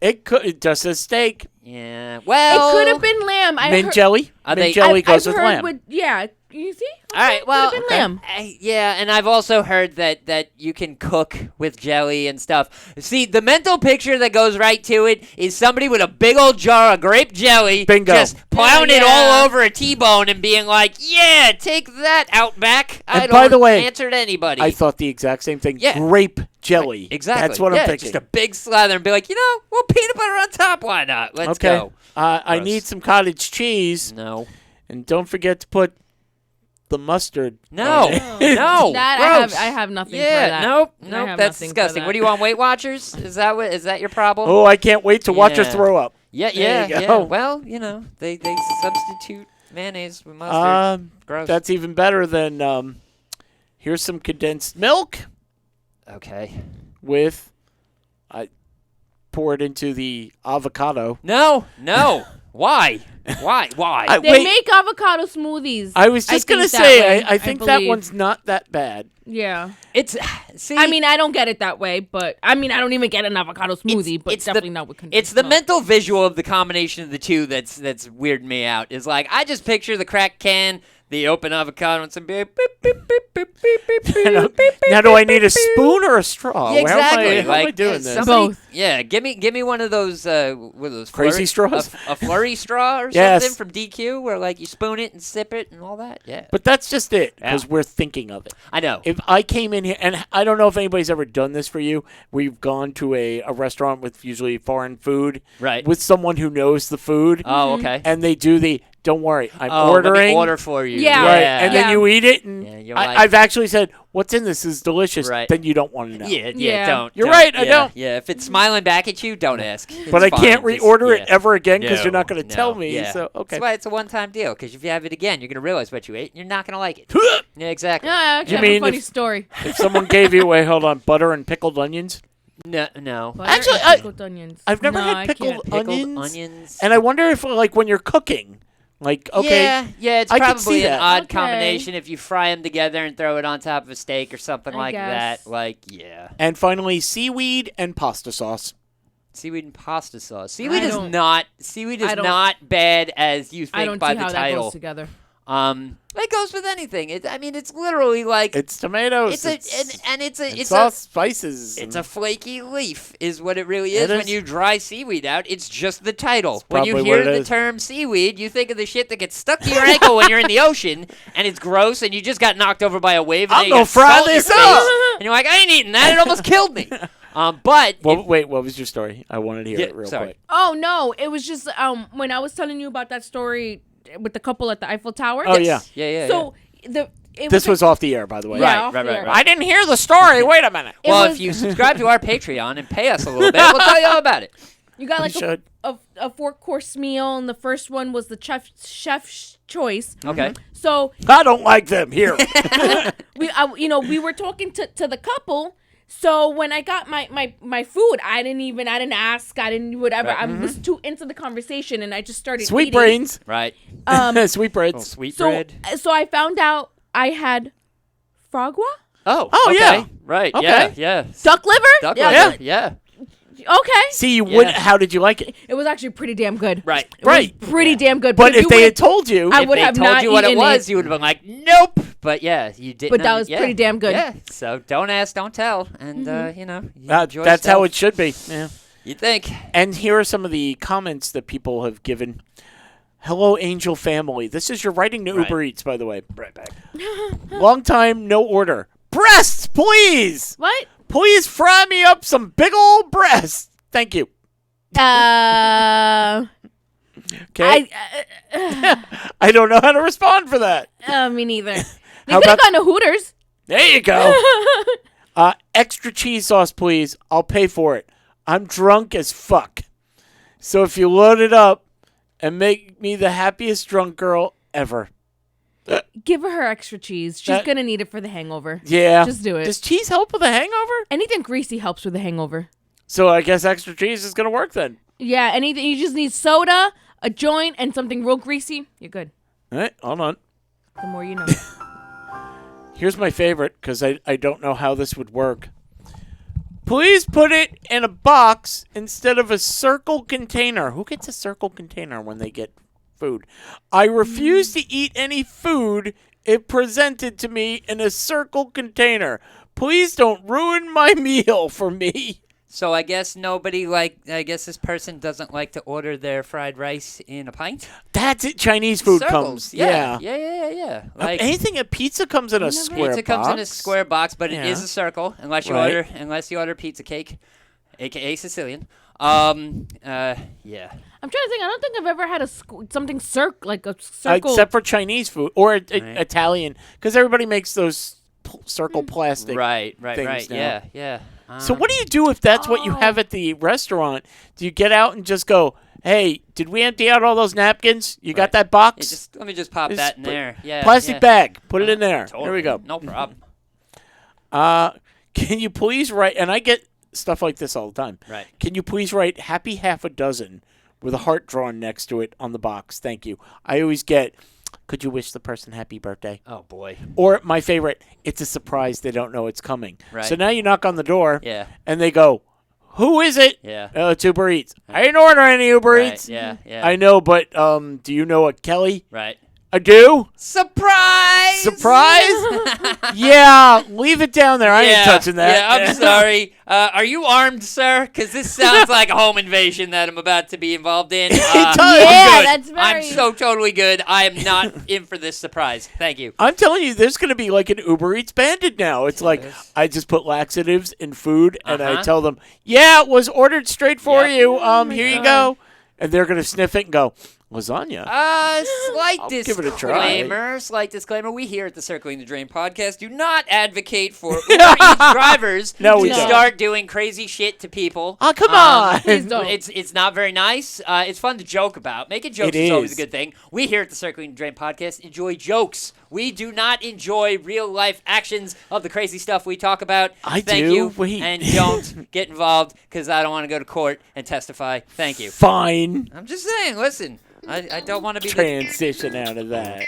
It just says steak. Yeah. Well. It could have been lamb. Mint jelly. Are Mint they- jelly goes I've with heard lamb. yeah, you see? All right, well, Could have been lamb. yeah, and I've also heard that you can cook with jelly and stuff. See, the mental picture that goes right to it is somebody with a big old jar of grape jelly, Bingo. just plowing it Yeah. all over a T-bone and being like, "Yeah, take that, Outback." I And by don't the way, answer to anybody. I thought the exact same thing. Yeah. Grape jelly. Exactly. That's what yeah, I'm thinking. Just a big slather and be like, well, peanut butter on top. Why not? Let's okay. go. I Gross. need some cottage cheese. No. And don't forget to put the mustard. No. on it. No. That Gross. I have nothing Yeah, for that. nope, I nope, have that's nothing for disgusting. that. What do you want, Weight Watchers? Is that your problem? Oh, I can't wait to watch her Yeah. throw up. Yeah, There yeah, you go. yeah. Well, they substitute mayonnaise with mustard. Gross. That's even better than here's some condensed milk okay. with I pour it into the avocado. No. Why? Why? They Wait, make avocado smoothies. I was just think gonna that say way, I think that believe. one's not that bad. Yeah. It's see. I mean, I don't get it that way, but I mean, I don't even get an avocado smoothie, but it's definitely not with condensed It's the milk. mental visual of the combination of the two that's weirding me out. Is like I just picture the crack can, the open avocado, and some beep, beep, beep, beep, beep, beep, beep, beep, beep, Now, do I beep, need a beep, spoon or a straw? Yeah, exactly. How am I doing this? somebody- Both. Yeah, give me one of those. What are those Crazy straws? A flurry straw or Yes. something from DQ, where like you spoon it and sip it and all that. Yeah, But that's just it, Yeah. because we're thinking of it. I know. If I came in here, and I don't know if anybody's ever done this for you, we've gone to a restaurant with usually foreign food, Right. with someone who knows the food, Oh, okay. and they do the, don't worry, I'm Oh, ordering. let me order for you. Yeah. Right, and then Yeah. you eat it, and Yeah, you're like- I've actually said, what's in this is delicious, Right. then you don't want to know. Yeah, Yeah. don't. You're don't. right, I Yeah, don't. Yeah, if it's smiling back at you, don't ask. But It's I can't fine, just- reorder it yeah. ever again because you're No, not going to tell no, me, yeah. so, okay. That's why it's a one-time deal, because if you have it again, you're going to realize what you ate, and you're not going to like it. Yeah, exactly. Yeah, I actually You have mean a funny if- story. If someone gave you away, hold on, butter and pickled onions? No. Butter Actually, and pickled onions. I've never No, had I pickled can't. Pickled onions. onions. And I wonder if, like, when you're cooking, like, okay, Yeah, it's I could see probably an that. odd Okay. combination if you fry them together and throw it on top of a steak or something I like guess. that. Like, yeah. and finally, seaweed and pasta sauce. Seaweed and pasta sauce. Seaweed I is don't- I not bad as you I think don't by see the how that title. goes together. It goes with anything. It's literally like It's tomatoes. it's it's all spices. It's a flaky leaf, is what it really is. It When is. you dry seaweed out, it's just the title. When you probably hear what it the is. term seaweed, you think of the shit that gets stuck to your ankle when you're in the ocean, and it's gross, and you just got knocked over by a wave, and I'm then you gonna got fry salt in your this face, up. and you're like, I ain't eating that. It almost killed me. But Well, wait, what was your story? I wanted to hear Yeah, it real sorry. quick. Oh no, it was just when I was telling you about that story with the couple at the Eiffel Tower. Oh, yeah. yeah. So it This a- was off the air, by the way. Yeah, Right, off right, the right, air. right. I didn't hear the story. Wait a minute. It Well, was- if you subscribe to our Patreon and pay us a little bit, we'll tell you all about it. You got like You should. a 4-course meal, and the first one was the chef's choice. Okay. So I don't like them. Here. we were talking to the couple. So when I got my food, I didn't ask, I didn't whatever. Right. I was too into the conversation, and I just started Sweet eating. brains. Right. Sweet brains. Sweet So bread. so I found out I had frogwa, Oh. Oh, okay. yeah. Right. Okay. Yeah. duck liver. Duck yeah, liver. Yeah. Okay. See, you would. Yeah. How did you like it? It was actually pretty damn good. Right. It was Right. pretty damn good. But if you they had would've- told you, I If would they have told not you what it eaten was, it. you would have been like, nope. But yeah, you didn't. But that was pretty damn good. Yeah. So don't ask, don't tell, and you enjoy that's how stuff. it should be. Yeah. You think? And here are some of the comments that people have given. Hello, Angel family. This is your writing to Right. Uber Eats, by the way. Right back. Long time, no order. Breasts, please. What? Please fry me up some big old breasts. Thank you. Okay. I don't know how to respond for that. Me neither. They How could have about- gone to Hooters. There you go. Extra cheese sauce, please. I'll pay for it. I'm drunk as fuck. So if you load it up and make me the happiest drunk girl ever. Give her extra cheese. She's That- gonna need it for the hangover. Yeah. Just do it. Does cheese help with a hangover? Anything greasy helps with the hangover. So I guess extra cheese is going to work then. Yeah, anything. You just need soda, a joint and something real greasy, you're good. All right, hold on. The more you know. Here's my favorite, because I don't know how this would work. Please put it in a box instead of a circle container. Who gets a circle container when they get food? I refuse to eat any food if presented to me in a circle container. Please don't ruin my meal for me. So I guess this person doesn't like to order their fried rice in a pint? That's it. Chinese food Circles. comes. Yeah. Like Anything, a pizza comes in a square box. pizza comes in a square box, but it is a circle unless you Right. order pizza cake, aka Sicilian. Yeah. I'm trying to think. I don't think I've ever had something like a circle. Except for Chinese food or Italian, because everybody makes those circle plastic Right. things now. Yeah. So what do you do if that's what you have at the restaurant? Do you get out and just go, hey, did we empty out all those napkins? You got that box? Let me just pop This that in there. Yeah. Plastic bag. Put it in there. Totally. There we go. No problem. Can you please write, and I get stuff like this all the time. Right. Can you please write happy half a dozen with a heart drawn next to it on the box? Thank you. I always get, could you wish the person happy birthday? Oh boy. Or my favorite, it's a surprise. They don't know it's coming. Right. So now you knock on the door. Yeah. And they go, who is it? Yeah. Oh, it's Uber Eats. I didn't order any Uber Right. Eats. Yeah. I know, but do you know what Kelly? Right. I do. Surprise! Surprise? Yeah, leave it down there. I ain't touching that. Yeah, I'm sorry. Are you armed, sir? Because this sounds like a home invasion that I'm about to be involved in. It does. Yeah, I'm good. that's very. I'm so totally good. I am not in for this surprise. Thank you. I'm telling you, there's going to be like an Uber Eats bandit now. It's like I just put laxatives in food, and I tell them, yeah, it was ordered straight for Yep. you. Here you go. And they're going to sniff it and go, lasagna. Slight I'll give it a try. disclaimer. Slight disclaimer. We here at the Circling the Drain podcast do not advocate for Uber Eats drivers No, we to don't. start doing crazy shit to people. Oh, come on. Please don't. It's not very nice. It's fun to joke about. Making jokes It is always a is. good thing. We here at the Circling the Drain podcast enjoy jokes. We do not enjoy real life actions of the crazy stuff we talk about. I Thank do. you. Wait. And don't get involved because I don't want to go to court and testify. Thank you. Fine. I'm just saying. Listen. I don't want to be Transition out of that.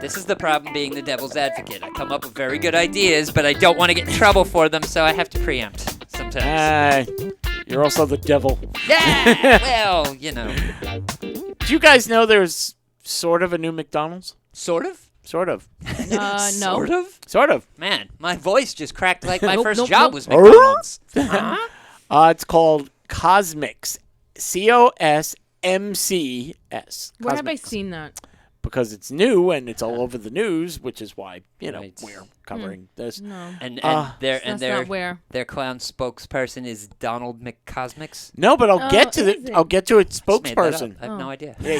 This is the problem being the devil's advocate. I come up with very good ideas, but I don't want to get in trouble for them, so I have to preempt sometimes. You're also the devil. Yeah, well, you know. Do you guys know there's sort of a new McDonald's? Sort of? Sort of. No. Sort of? Sort of. Man, my voice just cracked like my Nope, first nope, job nope. was McDonald's. It's called Cosmix. COSMCS. Where have I Cosmix. seen that? Because it's new and it's all over the news, which is why, Right. we're covering this. No. And That's their not where. their clown spokesperson is Donald McCosmics. No, but I'll get to is the it? I'll get to its Just made that up. spokesperson. I have no idea. Yeah,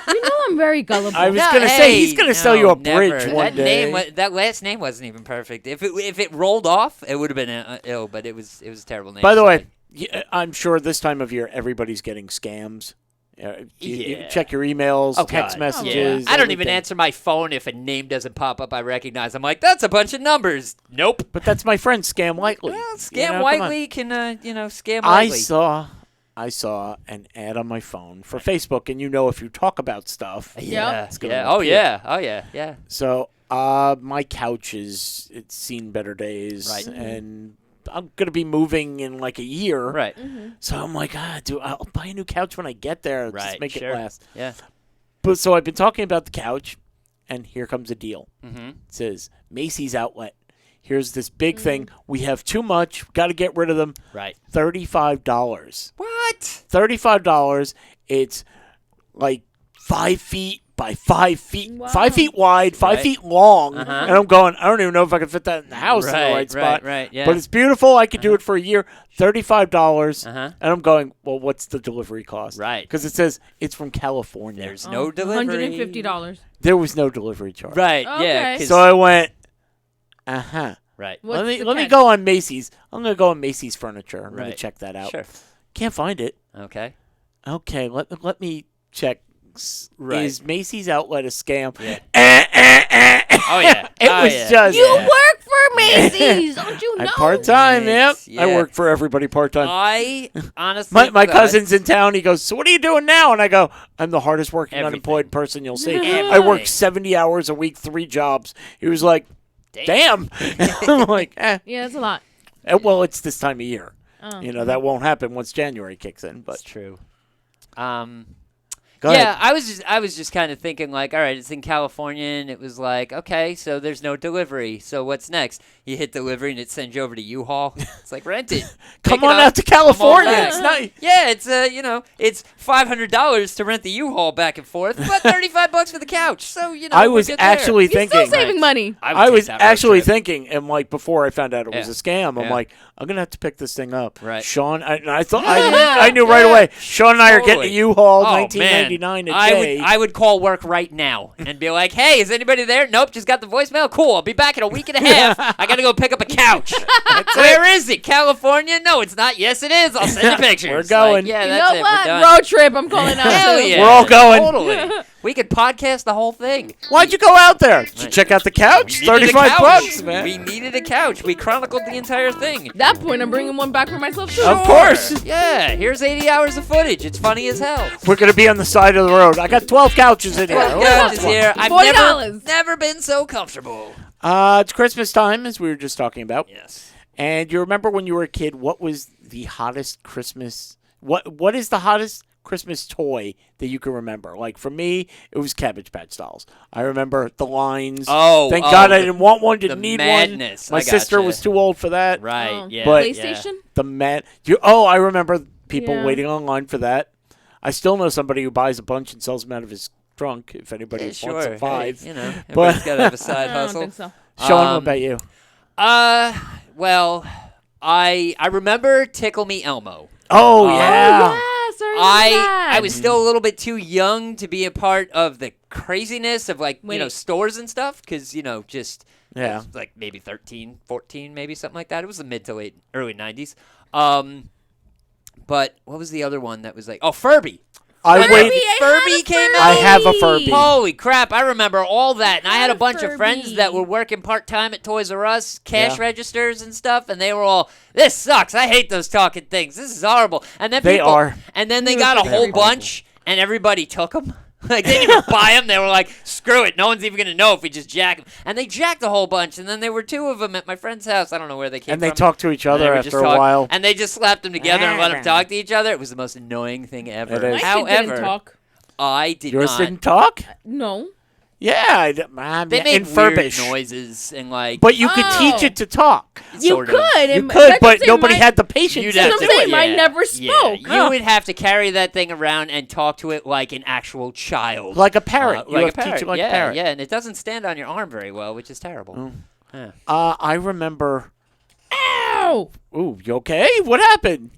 You know I'm very gullible. I was No, gonna say he's hey, gonna sell no, you a never. bridge one that day. That last name wasn't even perfect. If it rolled off, it would have been ill. But it was a terrible name. By the so way, I'm sure this time of year everybody's getting scams. You Yeah. check your emails, Oh, text God. messages. I don't even everything. answer my phone if a name doesn't pop up. I recognize. I'm like, that's a bunch of numbers. Nope. But that's my friend Scam Lightly. Well, You Scam know, come on. Whiteley can, scam Whiteley. I saw an ad on my phone for Facebook, and if you talk about stuff. Yeah. It's gonna Yeah. look Oh good. yeah. Oh yeah. Yeah. So, my couch it's seen better days, Right. and I'm gonna be moving in like a year, Right. So I'm like, I'll buy a new couch when I get there, Right. just make sure. it last. Yeah. But so I've been talking about the couch, and here comes a deal. Mm-hmm. It says Macy's Outlet. Here's this big thing. We have too much. Got to get rid of them. Right. $35. What? $35. It's like 5 feet by 5 feet. Wow. 5 feet wide, 5 Right. feet long. Uh-huh. And I'm going, I don't even know if I can fit that in the house in the right spot. Right. Yeah. But it's beautiful. I could do it for a year. $35. Uh-huh. And I'm going, well, what's the delivery cost? Right. Because it says it's from California. There's no delivery. $150. There was no delivery charge. Right. Yeah. Okay. 'cause- So I went, uh-huh. right. What's the Let me catch? go on Macy's. I'm going to go on Macy's Furniture. I'm going Right. to check that out. Sure. Can't find it. Okay. Okay, let me check. Right. Is Macy's Outlet a scam? Yeah. Oh yeah. It Oh, was yeah. just You work for Macy's, don't you know? part time. Yep, Yes, I yeah. work for everybody part time. I honestly, My thought- cousin's in town. He goes, "So what are you doing now?" And I go, "I'm the hardest working Everything. unemployed person you'll see. I Everything. work 70 hours a week, 3 jobs." He was like, "Damn." I'm like, Yeah, that's a lot. well, it's this time of year. Oh. That won't happen once January kicks in. That's But true. go Yeah, ahead. I was just kind of thinking like, all right, it's in California, and it was like, okay, so there's no delivery. So what's next? You hit delivery, and it sends you over to U-Haul. It's like rent it. Come Pick it on up, out to come on California. back. It's nice. Yeah, it's it's $500 to rent the U-Haul back and forth, but $35 for the couch. So I we're was good there. actually You're thinking. still saving money. I would was take that road actually trip. thinking, and like before I found out it was Yeah. a scam, I'm Yeah. like, I'm gonna have to pick this thing up. Right. Sean, I thought Yeah, I knew right yeah. away. Sean and I are getting a Totally. U-Haul, Oh, 1999 man. a day. I would call work right now and be like, "Hey, is anybody there? Nope, just got the voicemail. Cool, I'll be back in a week and a half. I gotta go pick up a couch. Where is it? California? No, it's not. Yes, it is. I'll send you pictures. We're going. Like, yeah, You that's know it. what? We're done. Road trip. I'm calling out. Hell too. yeah. We're all going. Totally. We could podcast the whole thing. Why'd you go out there? Did you check out the couch? We needed a 35 couch. bucks, man. We needed a couch. We chronicled the entire thing. At that point, I'm bringing one back for myself too. Of course. Yeah, here's 80 hours of footage. It's funny as hell. We're gonna be on the side of the road. I got 12 couches in here. Well, Oh, couches here. I've $40. never been so comfortable. It's Christmas time, as we were just talking about. Yes. And you remember when you were a kid, what was the hottest Christmas? What is the hottest Christmas toy that you can remember? Like for me, it was Cabbage Patch dolls. I remember the lines. Thank God I didn't want one, didn't need madness. one. My I sister gotcha. was too old for that. Right. Oh. Yeah. But- PlayStation. I remember people Yeah. waiting online for that. I still know somebody who buys a bunch and sells them out of his trunk. If anybody Yeah, wants sure. a 5. Hey, everybody's got to have a side I don't hustle. think so. Sean, what Um, about you? Well, I remember Tickle Me Elmo. Oh Oh, yeah. yes, I I was still a little bit too young to be a part of the craziness of Wait. stores and stuff because just Yeah. I was, like maybe 13, 14, maybe something like that. It was the mid to early 90s. But what was the other one that was like Furby? I Furby, wait. I Furby had a came I have a Furby. Holy crap, I remember all that. And I had a a bunch of friends Furby. that were working part-time at Toys R Us, cash Yeah. registers and stuff, and they were all, this sucks. I hate those talking things. This is horrible. And then They people, are. And then they got a Very whole horrible. bunch, and everybody took them. Like, they didn't even buy them. They were like, screw it. No one's even going to know if we just jack them. And they jacked a whole bunch, and then there were 2 of them at my friend's house. I don't know where they came And from. they talked to each And they other were after just a while. And they just slapped them together and let them talk to each other. It was the most annoying thing ever. It is. My kid However, didn't talk. I did Yours not. didn't talk? No. Yeah, They made furbish. weird noises and like. But you could teach Oh. it to talk. You sort of. could. You and could, that's but what I'm saying, nobody mine- had the patience. You'd to have That's do what I'm it. saying, mine never spoke. Yeah. You would have to carry that thing around and talk to it like an actual child. Like a parrot. You like have a to parrot. teach it like yeah, a parrot. Yeah, and it doesn't stand on your arm very well, which is terrible. Yeah. I remember. Ow! Ooh, you okay? What happened?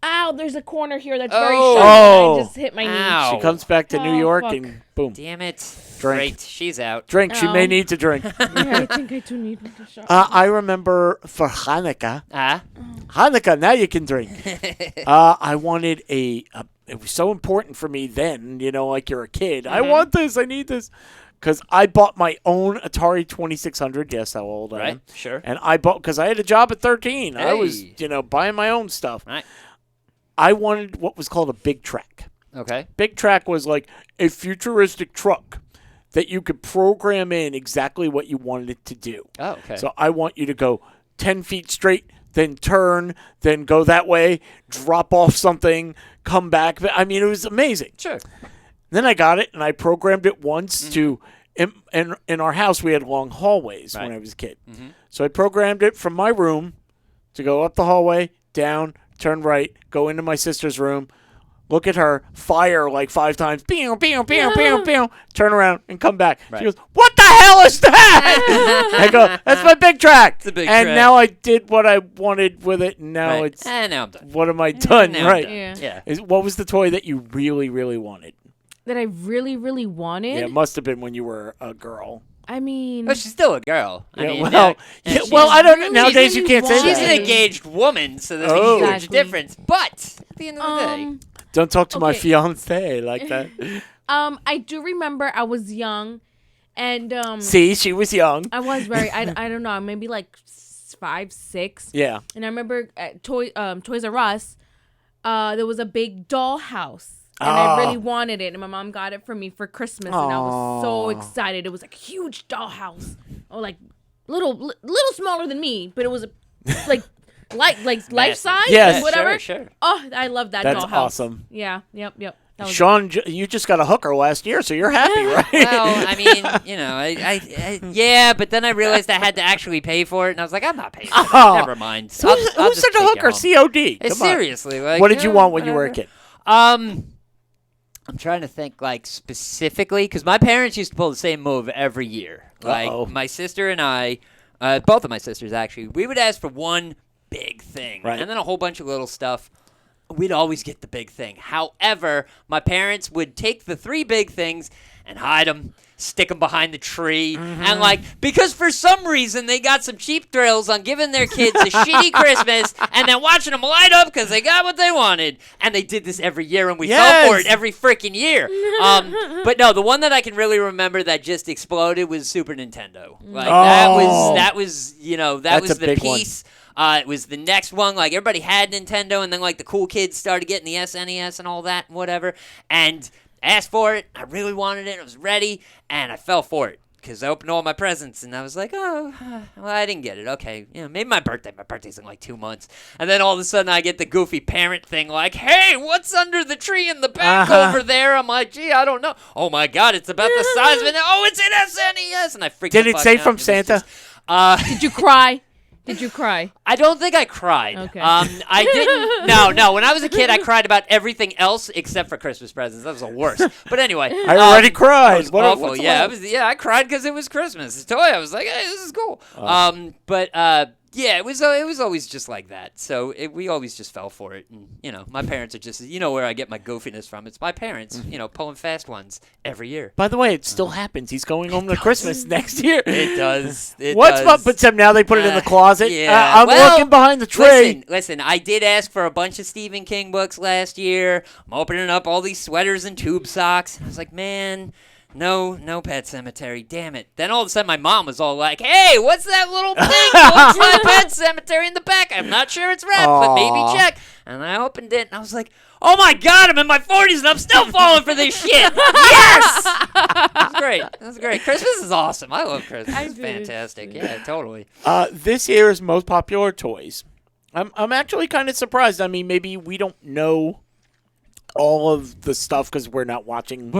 Ow, there's a corner here that's very Oh. sharp. Oh. I just hit my knee. Ow. She comes back to New Oh, York fuck. and boom. Damn it. Drink. Great. She's out. Drink. She may Ow. need to drink. Yeah, I think I do need a shot. I remember for Hanukkah. Hanukkah, now you can drink. I wanted it was so important for me then, like you're a kid. I want this, I need this. Because I bought my own Atari 2600. Guess how old I am. Right, sure. And I bought, because I had a job at 13. I was, Hey. buying my own stuff. Right. I wanted what was called a big track. Okay. Big track was like a futuristic truck that you could program in exactly what you wanted it to do. Oh, okay. So I want you to go 10 feet straight, then turn, then go that way, drop off something, come back. I mean, it was amazing. Sure. Then I got it, and I programmed it once to in our house, we had long hallways when Right. I was a kid. So I programmed it from my room to go up the hallway, down, turn right, go into my sister's room, look at her, fire like 5 times, pew, pew, pew, pew, pew, turn around and come back. Right. She goes, "What the hell is that?" I go, "That's my big track." It's a big and track. now I did what I wanted with it, and now Right. it's, And now I'm done. what am I done? Now I'm Right. done. Yeah. Yeah. What was the toy that you really, really wanted? That I really, really wanted. Yeah, it must have been when you were a girl. I mean, But she's still a girl. I Yeah, mean, well, now- yeah, and well, she's- I don't know. really, Nowadays, you really can't say wanted- She's that. an engaged woman, so there's Oh. a huge Exactly. difference. But at the end of the day, Don't talk to my Okay. fiance like that. I do remember I was young, And See, she was young. I was very I don't know, maybe like 5, 6. Yeah. And I remember at Toys R Us, there was a big doll house. And I really wanted it, and my mom got it for me for Christmas, and I was so excited. It was like a huge doll house, like little smaller than me, but it was like life size, Yes. whatever. Sure. Oh, I love that That's doll house. awesome. Yeah, yep. That was Sean, you just got a hooker last year, so you're happy, right? Well, I mean, I yeah, but then I realized I had to actually pay for it, and I was like, I'm not paying for it. Never mind. Who said a hooker? COD. Come on. Seriously, like, What did you want when you were a kid? I'm trying to think, like, specifically, because my parents used to pull the same move every year. Like, my sister and I, both of my sisters, actually, we would ask for one big thing, right, and then a whole bunch of little stuff. We'd always get the big thing. However, my parents would take the 3 big things and hide them, stick them behind the tree, and, like, because for some reason they got some cheap thrills on giving their kids a shitty Christmas and then watching them light up because they got what they wanted. And they did this every year, and we fell for it every freaking year. But no, the one that I can really remember that just exploded was Super Nintendo. Like, that was the big piece. It was the next one. Like, everybody had Nintendo, and then, like, the cool kids started getting the SNES and all that and whatever. And asked for it. I really wanted it. I was ready, and I fell for it because I opened all my presents, and I was like, oh, well, I didn't get it. Okay, maybe my birthday. My birthday's in like 2 months. And then all of a sudden, I get the goofy parent thing like, hey, what's under the tree in the back over there? I'm like, gee, I don't know. Oh, my God, it's about the size of it. Oh, it's an SNES. And I freaked the fuck out. Did it say from Santa? Did you cry? Did you cry? I don't think I cried. Okay. I didn't. No. When I was a kid, I cried about everything else except for Christmas presents. That was the worst. But anyway, I already cried. It was awful. Yeah, I cried because it was Christmas. It's toy. I was like, hey, this is cool. Yeah, it was always just like that. So we always just fell for it. And, my parents are just, where I get my goofiness from. It's my parents, pulling fast ones every year. By the way, it still happens. He's going home to Christmas next year. It does. But Tim, now they put it in the closet. Yeah. I'm looking behind the tree. Listen, I did ask for a bunch of Stephen King books last year. I'm opening up all these sweaters and tube socks. And I was like, man, no Pet Cemetery, damn it. Then all of a sudden my mom was all like, hey, what's that little thing? Looks like Pet Cemetery in the back. I'm not sure it's wrapped, but maybe check. And I opened it, and I was like, oh my God, I'm in my 40s, and I'm still falling for this shit. Yes! That's great. Christmas is awesome. I love Christmas. It's fantastic. Yeah, totally. This year's most popular toys. I'm actually kind of surprised. I mean, maybe we don't know all of the stuff because we're not watching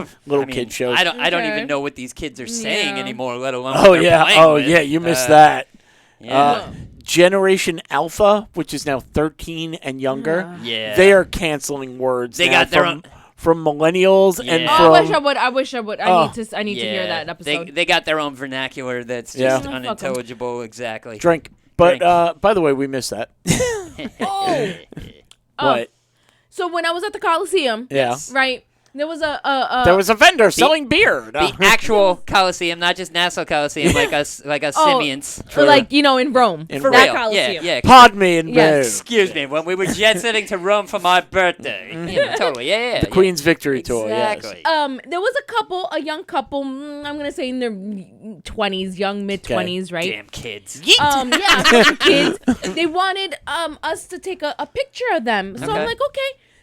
kid shows. I don't even know what these kids are saying anymore, let alone what they're playing with. You missed that. Yeah. Generation Alpha, which is now 13 and younger. Yeah. They are canceling words. They got their own from millennials and Yeah. from. I wish I would. I need to hear that episode. They got their own vernacular that's just unintelligible. Exactly. Drink. But by the way, we missed that. What? So when I was at the Coliseum, right, there was a vendor selling beer. The actual Coliseum, not just Nassau Coliseum, like us Simians. In Rome. For that real. Coliseum. Yeah. Pardon me and Excuse me, when we were jet setting to Rome for my birthday. Totally. Yeah. The Queen's Victory Tour. Exactly. Yes. There was a young couple. I'm gonna say in their 20s, young mid-20s, right? Damn kids. Kids. They wanted us to take a picture of them. So I'm like, okay.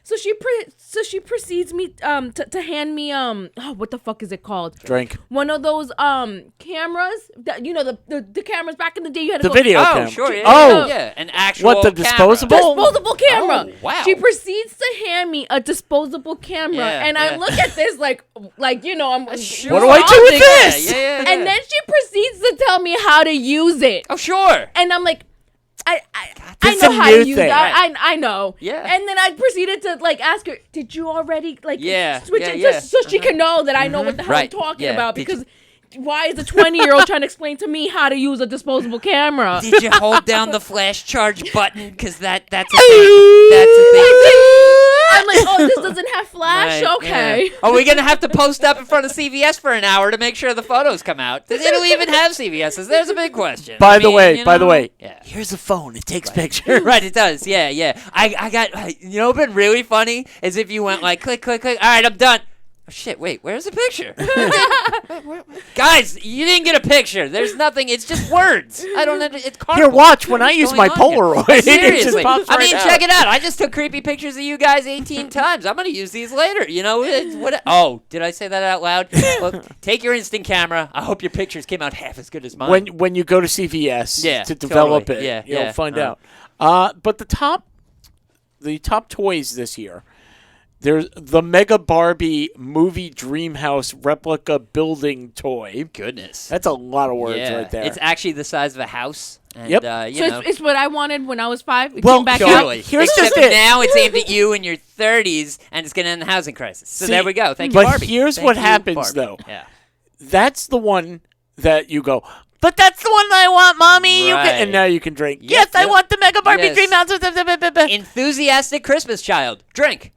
So she proceeds to hand me what the fuck is it called? Drink. One of those cameras that the cameras back in the day you had to the video camera. Sure. Yeah. An actual disposable camera. Oh, wow. She proceeds to hand me a disposable camera, and I look at this like I'm. What do I do with this? Yeah. And then she proceeds to tell me how to use it. Oh, sure. And I'm like, I It's know a how new to use thing. it. I know. Yeah. And then I proceeded to ask her, did you already switch it yeah. just so she can know that I know what the hell I'm talking about? Because why is a 20-year-old trying to explain to me how to use a disposable camera? Did you hold down the flash charge button? Because that's a thing. That's a thing. I'm like, oh, this doesn't have flash? Right, Okay. Yeah. Are we going to have to post up in front of CVS for an hour to make sure the photos come out? It'll even have CVS's. There's a big question. By the way, yeah. here's a phone. It takes pictures. Right, it does. Yeah. I got, what's been really funny is if you went like, click, click, click. All right, I'm done. Oh, shit, wait, where's the picture? Guys, you didn't get a picture. There's nothing. It's just words. I don't know. It's cardboard. Here, watch. When I What's use going my on here? Polaroid, it just Seriously. pops I right mean, out. check it out. I just took creepy pictures of you guys 18 times. I'm going to use these later. You know, oh, did I say that out loud? Well, take your instant camera. I hope your pictures came out half as good as mine. When you go to CVS Yeah, to develop totally. it, Yeah, you'll find yeah. out. But the top toys this year, there's the Mega Barbie Movie Dreamhouse replica building toy. Goodness. That's a lot of words Yeah. right there. It's actually the size of a house. And, Yep. You So know. it's what I wanted when I was 5. It Well, came back Totally. out. Here's Except just it. now it's aimed at you in your 30s, and it's going to end the housing crisis. So See, there we go. Thank you, but Barbie. here's Thank what you, happens, Barbie. though. Yeah. That's the one that you go, but that's the one that I want, Mommy. Right. And now you can drink. Yep, Yes, I yep. want the Mega Barbie Yes. Dreamhouse. Enthusiastic Christmas child. Drink.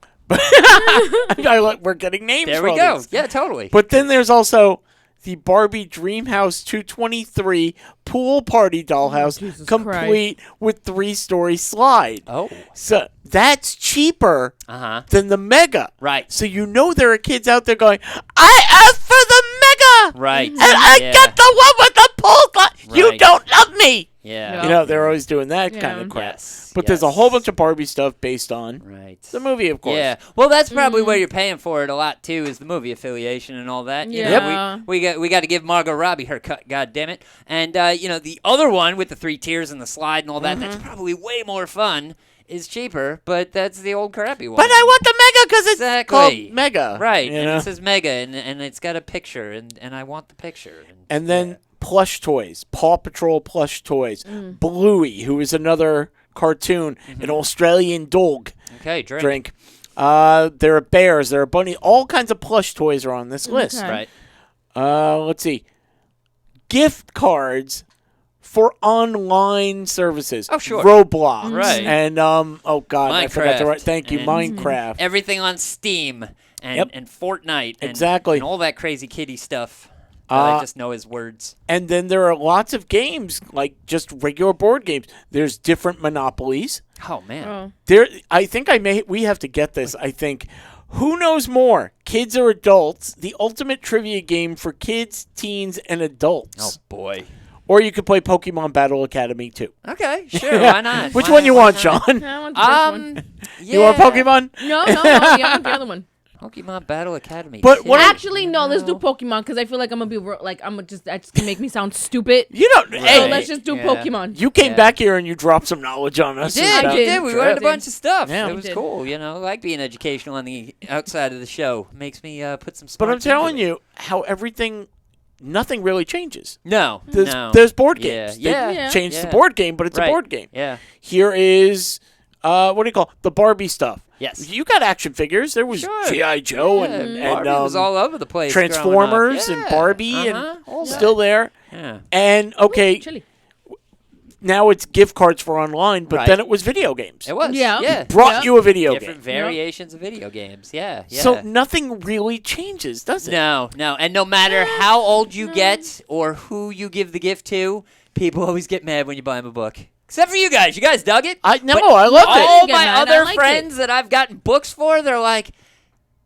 We're getting names There for we all go. these. Yeah, totally. But then there's also the Barbie Dreamhouse 223 pool party dollhouse, Jesus complete with 3-story slide. Oh. So that's cheaper Uh-huh. than the Mega. Right. So you know there are kids out there going, I asked for the Mega! Right. And I Yeah. got the one with the pool slide! You Right. don't love me! Yeah. You know, they're always doing that Yeah. kind of crap. Yes. But there's a whole bunch of Barbie stuff based on Right. the movie, of course. Yeah. Well, that's probably where you're paying for it a lot too, is the movie affiliation and all that. You know, Yeah. we got to give Margot Robbie her cut. God damn it. And you know, the other one with the 3 tiers and the slide and all that. That's probably way more fun. Is cheaper, but that's the old crappy one. But I want the Mega because it's Exactly. called Mega. Right, You and know? it says Mega, and it's got a picture, and I want the picture. And then plush toys, Paw Patrol plush toys, Bluey, who is another cartoon, an Australian dog. Okay, drink. There are bears, there are bunny, all kinds of plush toys are on this list. Okay. Right. Let's see, gift cards for online services. Oh, sure. Roblox. Right. And oh god, I forgot to Minecraft write. Thank you, and- Minecraft. Everything on Steam and, Yep. and Fortnite and, Exactly. and all that crazy kitty stuff. that I just know his words. And then there are lots of games, like just regular board games. There's different Monopolies. Oh man. Oh. I think we have to get this. I think, who knows more, kids or adults? The ultimate trivia game for kids, teens, and adults. Oh boy. Or you could play Pokemon Battle Academy too. Okay, sure. Why not? Which Why one you not? want, Why not? Sean? I want the first one. Yeah. You want Pokemon? No, yeah, I want the other one. Pokemon Battle Academy. But too. what I- Actually, no, let's do Pokemon because I feel like I'm gonna be that's gonna make me sound stupid. You don't. So Hey, let's just do Yeah. Pokemon. you came Yeah. back here and you dropped some knowledge on us. You and did, stuff. I you did. did. We Sure learned a did. bunch of stuff. Yeah. It I was did. cool. You know, I like being educational on the outside of the show. Makes me put some. But smarts I'm telling into it. you how nothing really changes. No, There's board Yeah, games. yeah, They Yeah. changed the yeah. board game, but it's Right. a board game. Yeah. Here is what do you call the Barbie stuff? Yes. You got action figures. There was Sure. G.I. Joe Yeah, and Barbie was all over the place. growing up. Transformers and Yeah. Barbie Uh-huh. All and that. still there. Yeah. And okay, Chili. now it's gift cards for online, but Right. then it was video games. It was. Yeah. Yeah. Brought Yeah. you a video Different game. variations of video games. Yeah. Yeah. So nothing really changes, does it? No, no. And no matter how old you get or who you give the gift to, people always get mad when you buy them a book. Except for you guys. You guys dug it. I But loved it. all Get my mad. I other liked friends that I've gotten books for, they're like,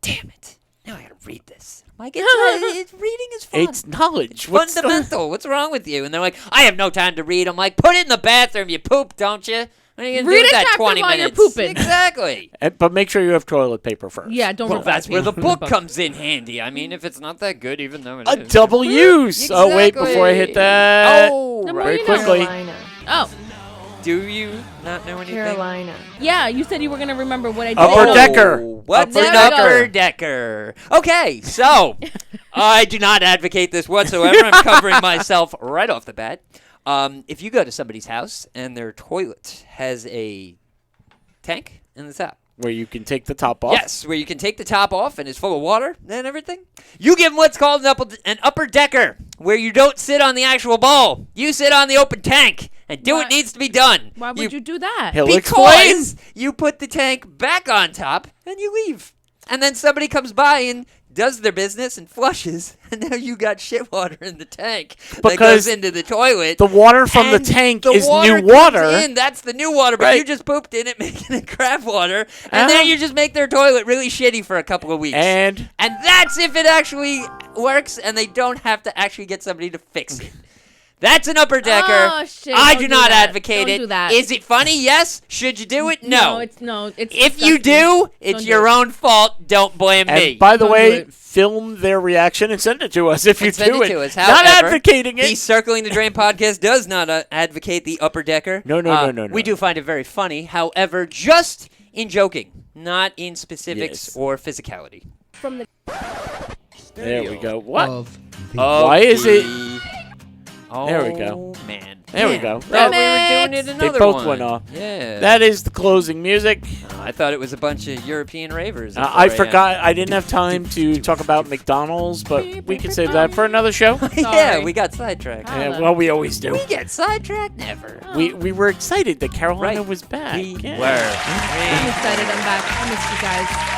damn it. Now I gotta read this. I'm like, reading is fun. It's knowledge. What's the- fundamental. What's wrong with you? And they're like, I have no time to read. I'm like, put it in the bathroom. You poop, don't you? What are you gonna Read do with a that chapter 20 while you're minutes? pooping. Exactly. But make sure you have toilet paper first. Yeah, don't. Well, rip out that's where the paper. book comes in handy. I mean, if it's not that good, even though it A is. double use. Oh wait, before I hit that. Oh, The very more you know. quickly. Carolina. Oh, Do you not know anything? Carolina. yeah. You said you were gonna remember what I did. Upper Oh, Decker. What's Upper an Decker. upper decker? Okay, so I do not advocate this whatsoever. I'm covering myself right off the bat. If you go to somebody's house and their toilet has a tank in the top, Where you can take the top off. yes, where you can take the top off and it's full of water and everything, you give them what's called an upper decker, where you don't sit on the actual bowl. You sit on the open tank and do Why- what needs to be done. Why would you do that? He'll explain. Because you put the tank back on top and you leave. and then somebody comes by and does their business and flushes, and now you got shit water in the tank that Because goes into the toilet. The water from the and tank the is water new water. comes in. That's the new water, but Right. you just pooped in it, making it crap water, and then you just make their toilet really shitty for a couple of weeks. And that's if it actually works, and they don't have to actually get somebody to fix it. That's an upper decker. Oh, shit, I don't do do not that. advocate Don't it. do that. Is it funny? Yes. Should you do it? No. It's If you disgusting. do, it's Don't do your it. own fault. Don't blame me. And by the Don't do way, it. film their reaction and send it to us if you And send do it to us. Not However, advocating The it. Circling the Drain podcast does not advocate the upper decker. No. We do find it very funny. However, just in joking, not in specifics Yes. or physicality. From the There we go. What? Of the Why is it- Oh, There we go. Man. There we go. Thought we were doing it They another both one. went off. Yeah. That is the closing music. I thought it was a bunch of European ravers. at I 4 a.m. forgot. I didn't have time to talk about McDonald's, but we can save that for another show. Yeah, Sorry. we got sidetracked. Yeah, well, we always do. We get sidetracked? Never. We were excited that Carolina Right. was back. We Yeah. I'm excited I'm back. I missed you guys.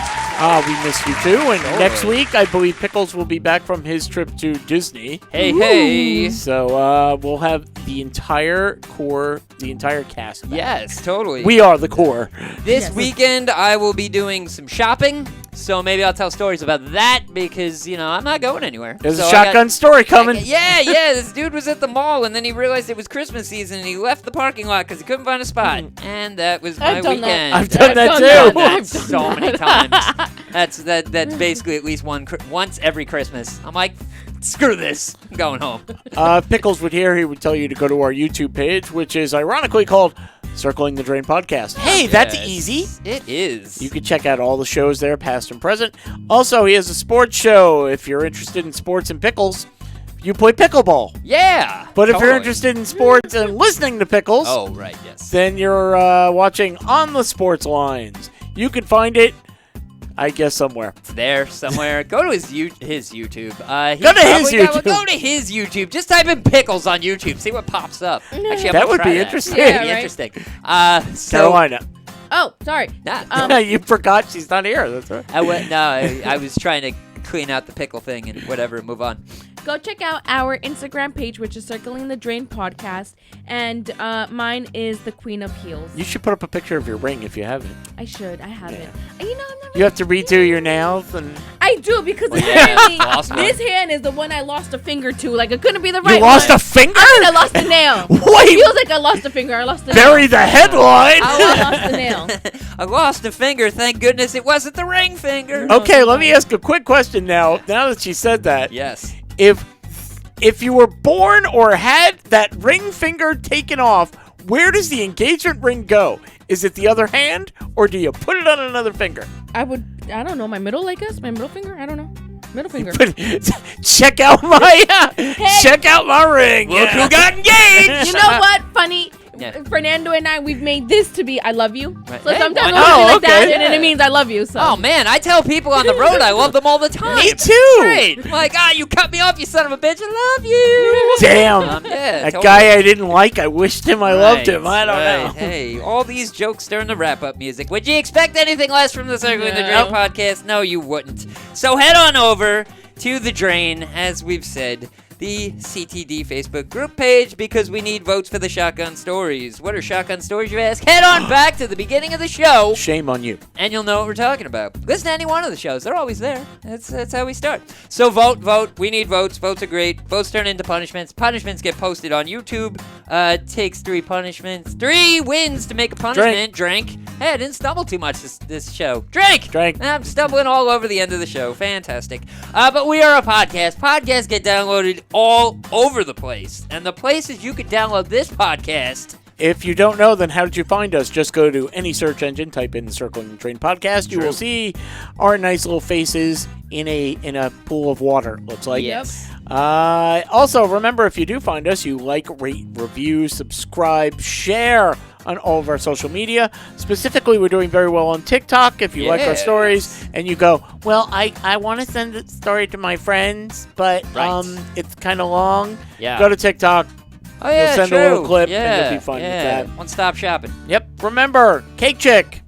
We missed you too. And Totally. next week, I believe Pickles will be back from his trip to Disney. Hey. So we'll have the entire core, the entire cast back. Yes, totally. We are the core. This Yes. weekend, I will be doing some shopping, so maybe I'll tell stories about that because, I'm not going anywhere. There's So a I shotgun story coming. Yeah, this dude was at the mall, and then he realized it was Christmas season, and he left the parking lot because he couldn't find a spot. And that was my I've done that. weekend. I've done that done too. that. I've done I've done so many times. That's basically at least once every Christmas. I'm like, screw this. I'm going home. If Pickles would hear, he would tell you to go to our YouTube page, which is ironically called Circling the Drain Podcast. Hey, that's Yes, easy. It is. You can check out all the shows there, past and present. Also, he has a sports show. If you're interested in sports and pickles, you play pickleball. Yeah. But if you're totally. interested in sports and listening to pickles, Oh, right, yes. then you're watching On the Sports Lines. You can find it, I guess, somewhere. It's there somewhere. Go to his YouTube. Go to his YouTube. Go to his YouTube. Just type in pickles on YouTube. See what pops up. Actually, I'm That gonna would try be that. interesting. Yeah, Yeah, that'd be right. interesting. So Carolina. Oh, sorry. Nah, You forgot she's not here. That's right. I was trying to clean out the pickle thing and whatever, move on. Go check out our Instagram page, which is Circling the Drain Podcast, and mine is the Queen of Heels. You should put up a picture of your ring if you haven't. I should. I haven't. I'm not. You have to redo your nails and I do because Well, yeah, apparently lost one. this hand is the one I lost a finger to. Like it couldn't be the right you lost one. a finger. I lost a nail. Wait. Feels like I lost a finger. I lost a nail. Bury the headline. I lost a nail. I lost a finger. Thank goodness it wasn't the ring finger. Okay, let me ask a quick question now. Now that she said that, Yes. if you were born or had that ring finger taken off, where does the engagement ring go? Is it the other hand, or do you put it on another finger? I don't know. My middle, I guess. My middle finger. I don't know. Middle finger. check out my ring. Look who got engaged. You know what? Funny. Yeah. Fernando and I, we've made this to be I love you. Right. So Hey, sometimes why we'll not? do Oh, like that, okay. and then it means I love you. So. Oh man, I tell people on the road I love them all the time. Me too. Great. Like, you cut me off, you son of a bitch. I love you. Damn. Yeah, That totally. guy I didn't like, I wished him I loved him. I don't Right. know. Hey, all these jokes during the wrap-up music. Would you expect anything less from the Circling the Drain No. podcast? No, you wouldn't. So head on over to the Drain, as we've said, the CTD Facebook group page, because we need votes for the shotgun stories. What are shotgun stories, you ask? Head on back to the beginning of the show, Shame on you. and you'll know what we're talking about. Listen to any one of the shows. They're always there. That's how we start. So vote. We need votes. Votes are great. Votes turn into punishments. Punishments get posted on YouTube. Takes 3 punishments. 3 wins to make a punishment. Drink. Hey, I didn't stumble too much this show. Drink. I'm stumbling all over the end of the show. Fantastic. But we are a podcast. Podcasts get downloaded all over the place. And the places you could download this podcast... If you don't know, then how did you find us? Just go to any search engine, type in the Circling the Drain podcast. You will see our nice little faces in a pool of water, looks like. Yes. Also, remember, if you do find us, you like, rate, review, subscribe, share on all of our social media. Specifically, we're doing very well on TikTok. If you like our Yes. stories and you go, well, I want to send the story to my friends, but Right. it's kind of long. Yeah. Go to TikTok. Oh, yeah, send a true. little clip and yeah, you'll be fine with yeah. that. One-stop shopping. Yep. Remember, Cake Chick.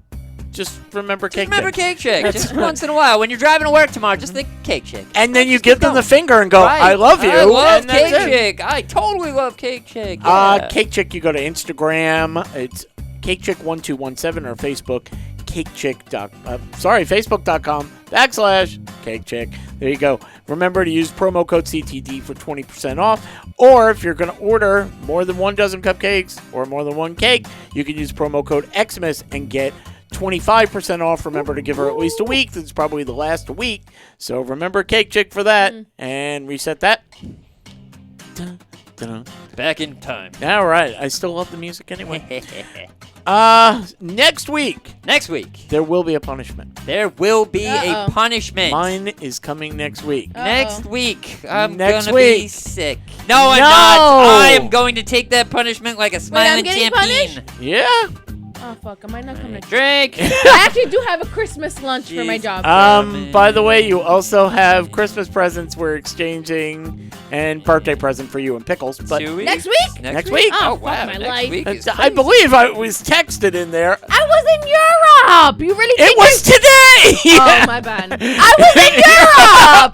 just remember Cake Remember Chick. Cake Chick. Just once in a while. When you're driving to work tomorrow, just think Cake Chick. And then you Just give keep them the going. finger and go, Right. I love you. I love and that's Cake it. Chick. I totally love Cake Chick. Yeah. Cake Chick, you go to Instagram. It's CakeChick1217 or Facebook, Facebook.com/Cake Chick. There you go. Remember to use promo code CTD for 20% off. Or if you're going to order more than 1 dozen cupcakes or more than 1 cake, you can use promo code Xmas and get 25% off. Remember to give her at least a week. This is probably the last week. So remember Cake Chick for that. And reset that. Dun, dun. Back in time. All right. I still love the music anyway. Next week, there will be a punishment. There will be Uh-oh. a punishment. Mine is coming next week. Next week, I'm Next gonna be week. sick. No, I'm No! not. I am going to take that punishment like a smiling getting champion. Yeah. Oh fuck! I might not come next. Drink. I actually do have a Christmas lunch for my Jeez. job. By the way, you also have Christmas presents we're exchanging and birthday present for you and Pickles. But 2 weeks. Next week? Next week. Oh, Oh, fuck wow. my Next life. week is I crazy. believe I was texted in there. I was in Europe. You really It think was today. Oh my bad. I was in Europe.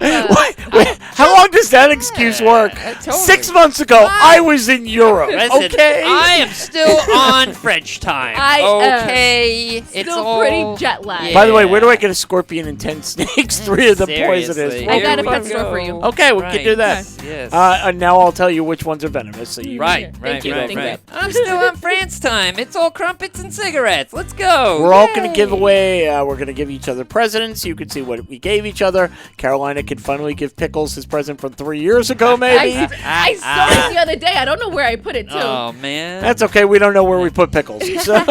Wait, how long does that excuse work? totally. 6 months ago, I was in Europe. Listen, Okay. I am still on French time. I am okay. It's Still all pretty jet lagged. Yeah. By the way, where do I get a scorpion and 10 snakes? 3 of them poisonous. Seriously. I got Here a pet we store for go. you. Okay, we can do that. Yes. And now I'll tell you which ones are venomous. So you Right, Thank right, you, right, thank right. I'm still on France time. It's all crumpets and cigarettes. Let's go. We're all going to Yay. give away, we're going to give each other presents. You can see what we gave each other. Carolina can finally give Pickles his present from 3 years ago, maybe. I saw it the other day. I don't know where I put it too. Oh, man. That's okay. We don't know where we put Pickles. So,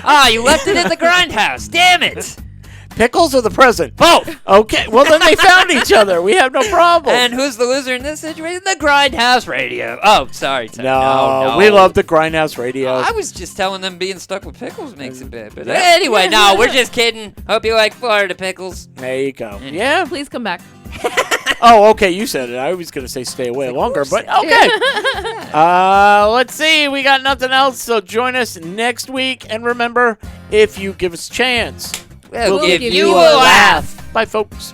Ah, you left it at the grindhouse. Damn it. Pickles or the present? Both. Okay. Well, then they found each other. We have no problem. And who's the loser in this situation? The Grindhouse Radio. Oh, sorry. no, we love the Grindhouse Radio. I was just telling them being stuck with pickles makes it bad. But anyway, no, we're just kidding. Hope you like Florida pickles. There you go. Yeah. Please come back. Oh, okay. You said it. I was going to say stay away longer, but okay. Let's see. We got nothing else. So join us next week. And remember, if you give us a chance, We'll give give you you a a laugh. bye, folks.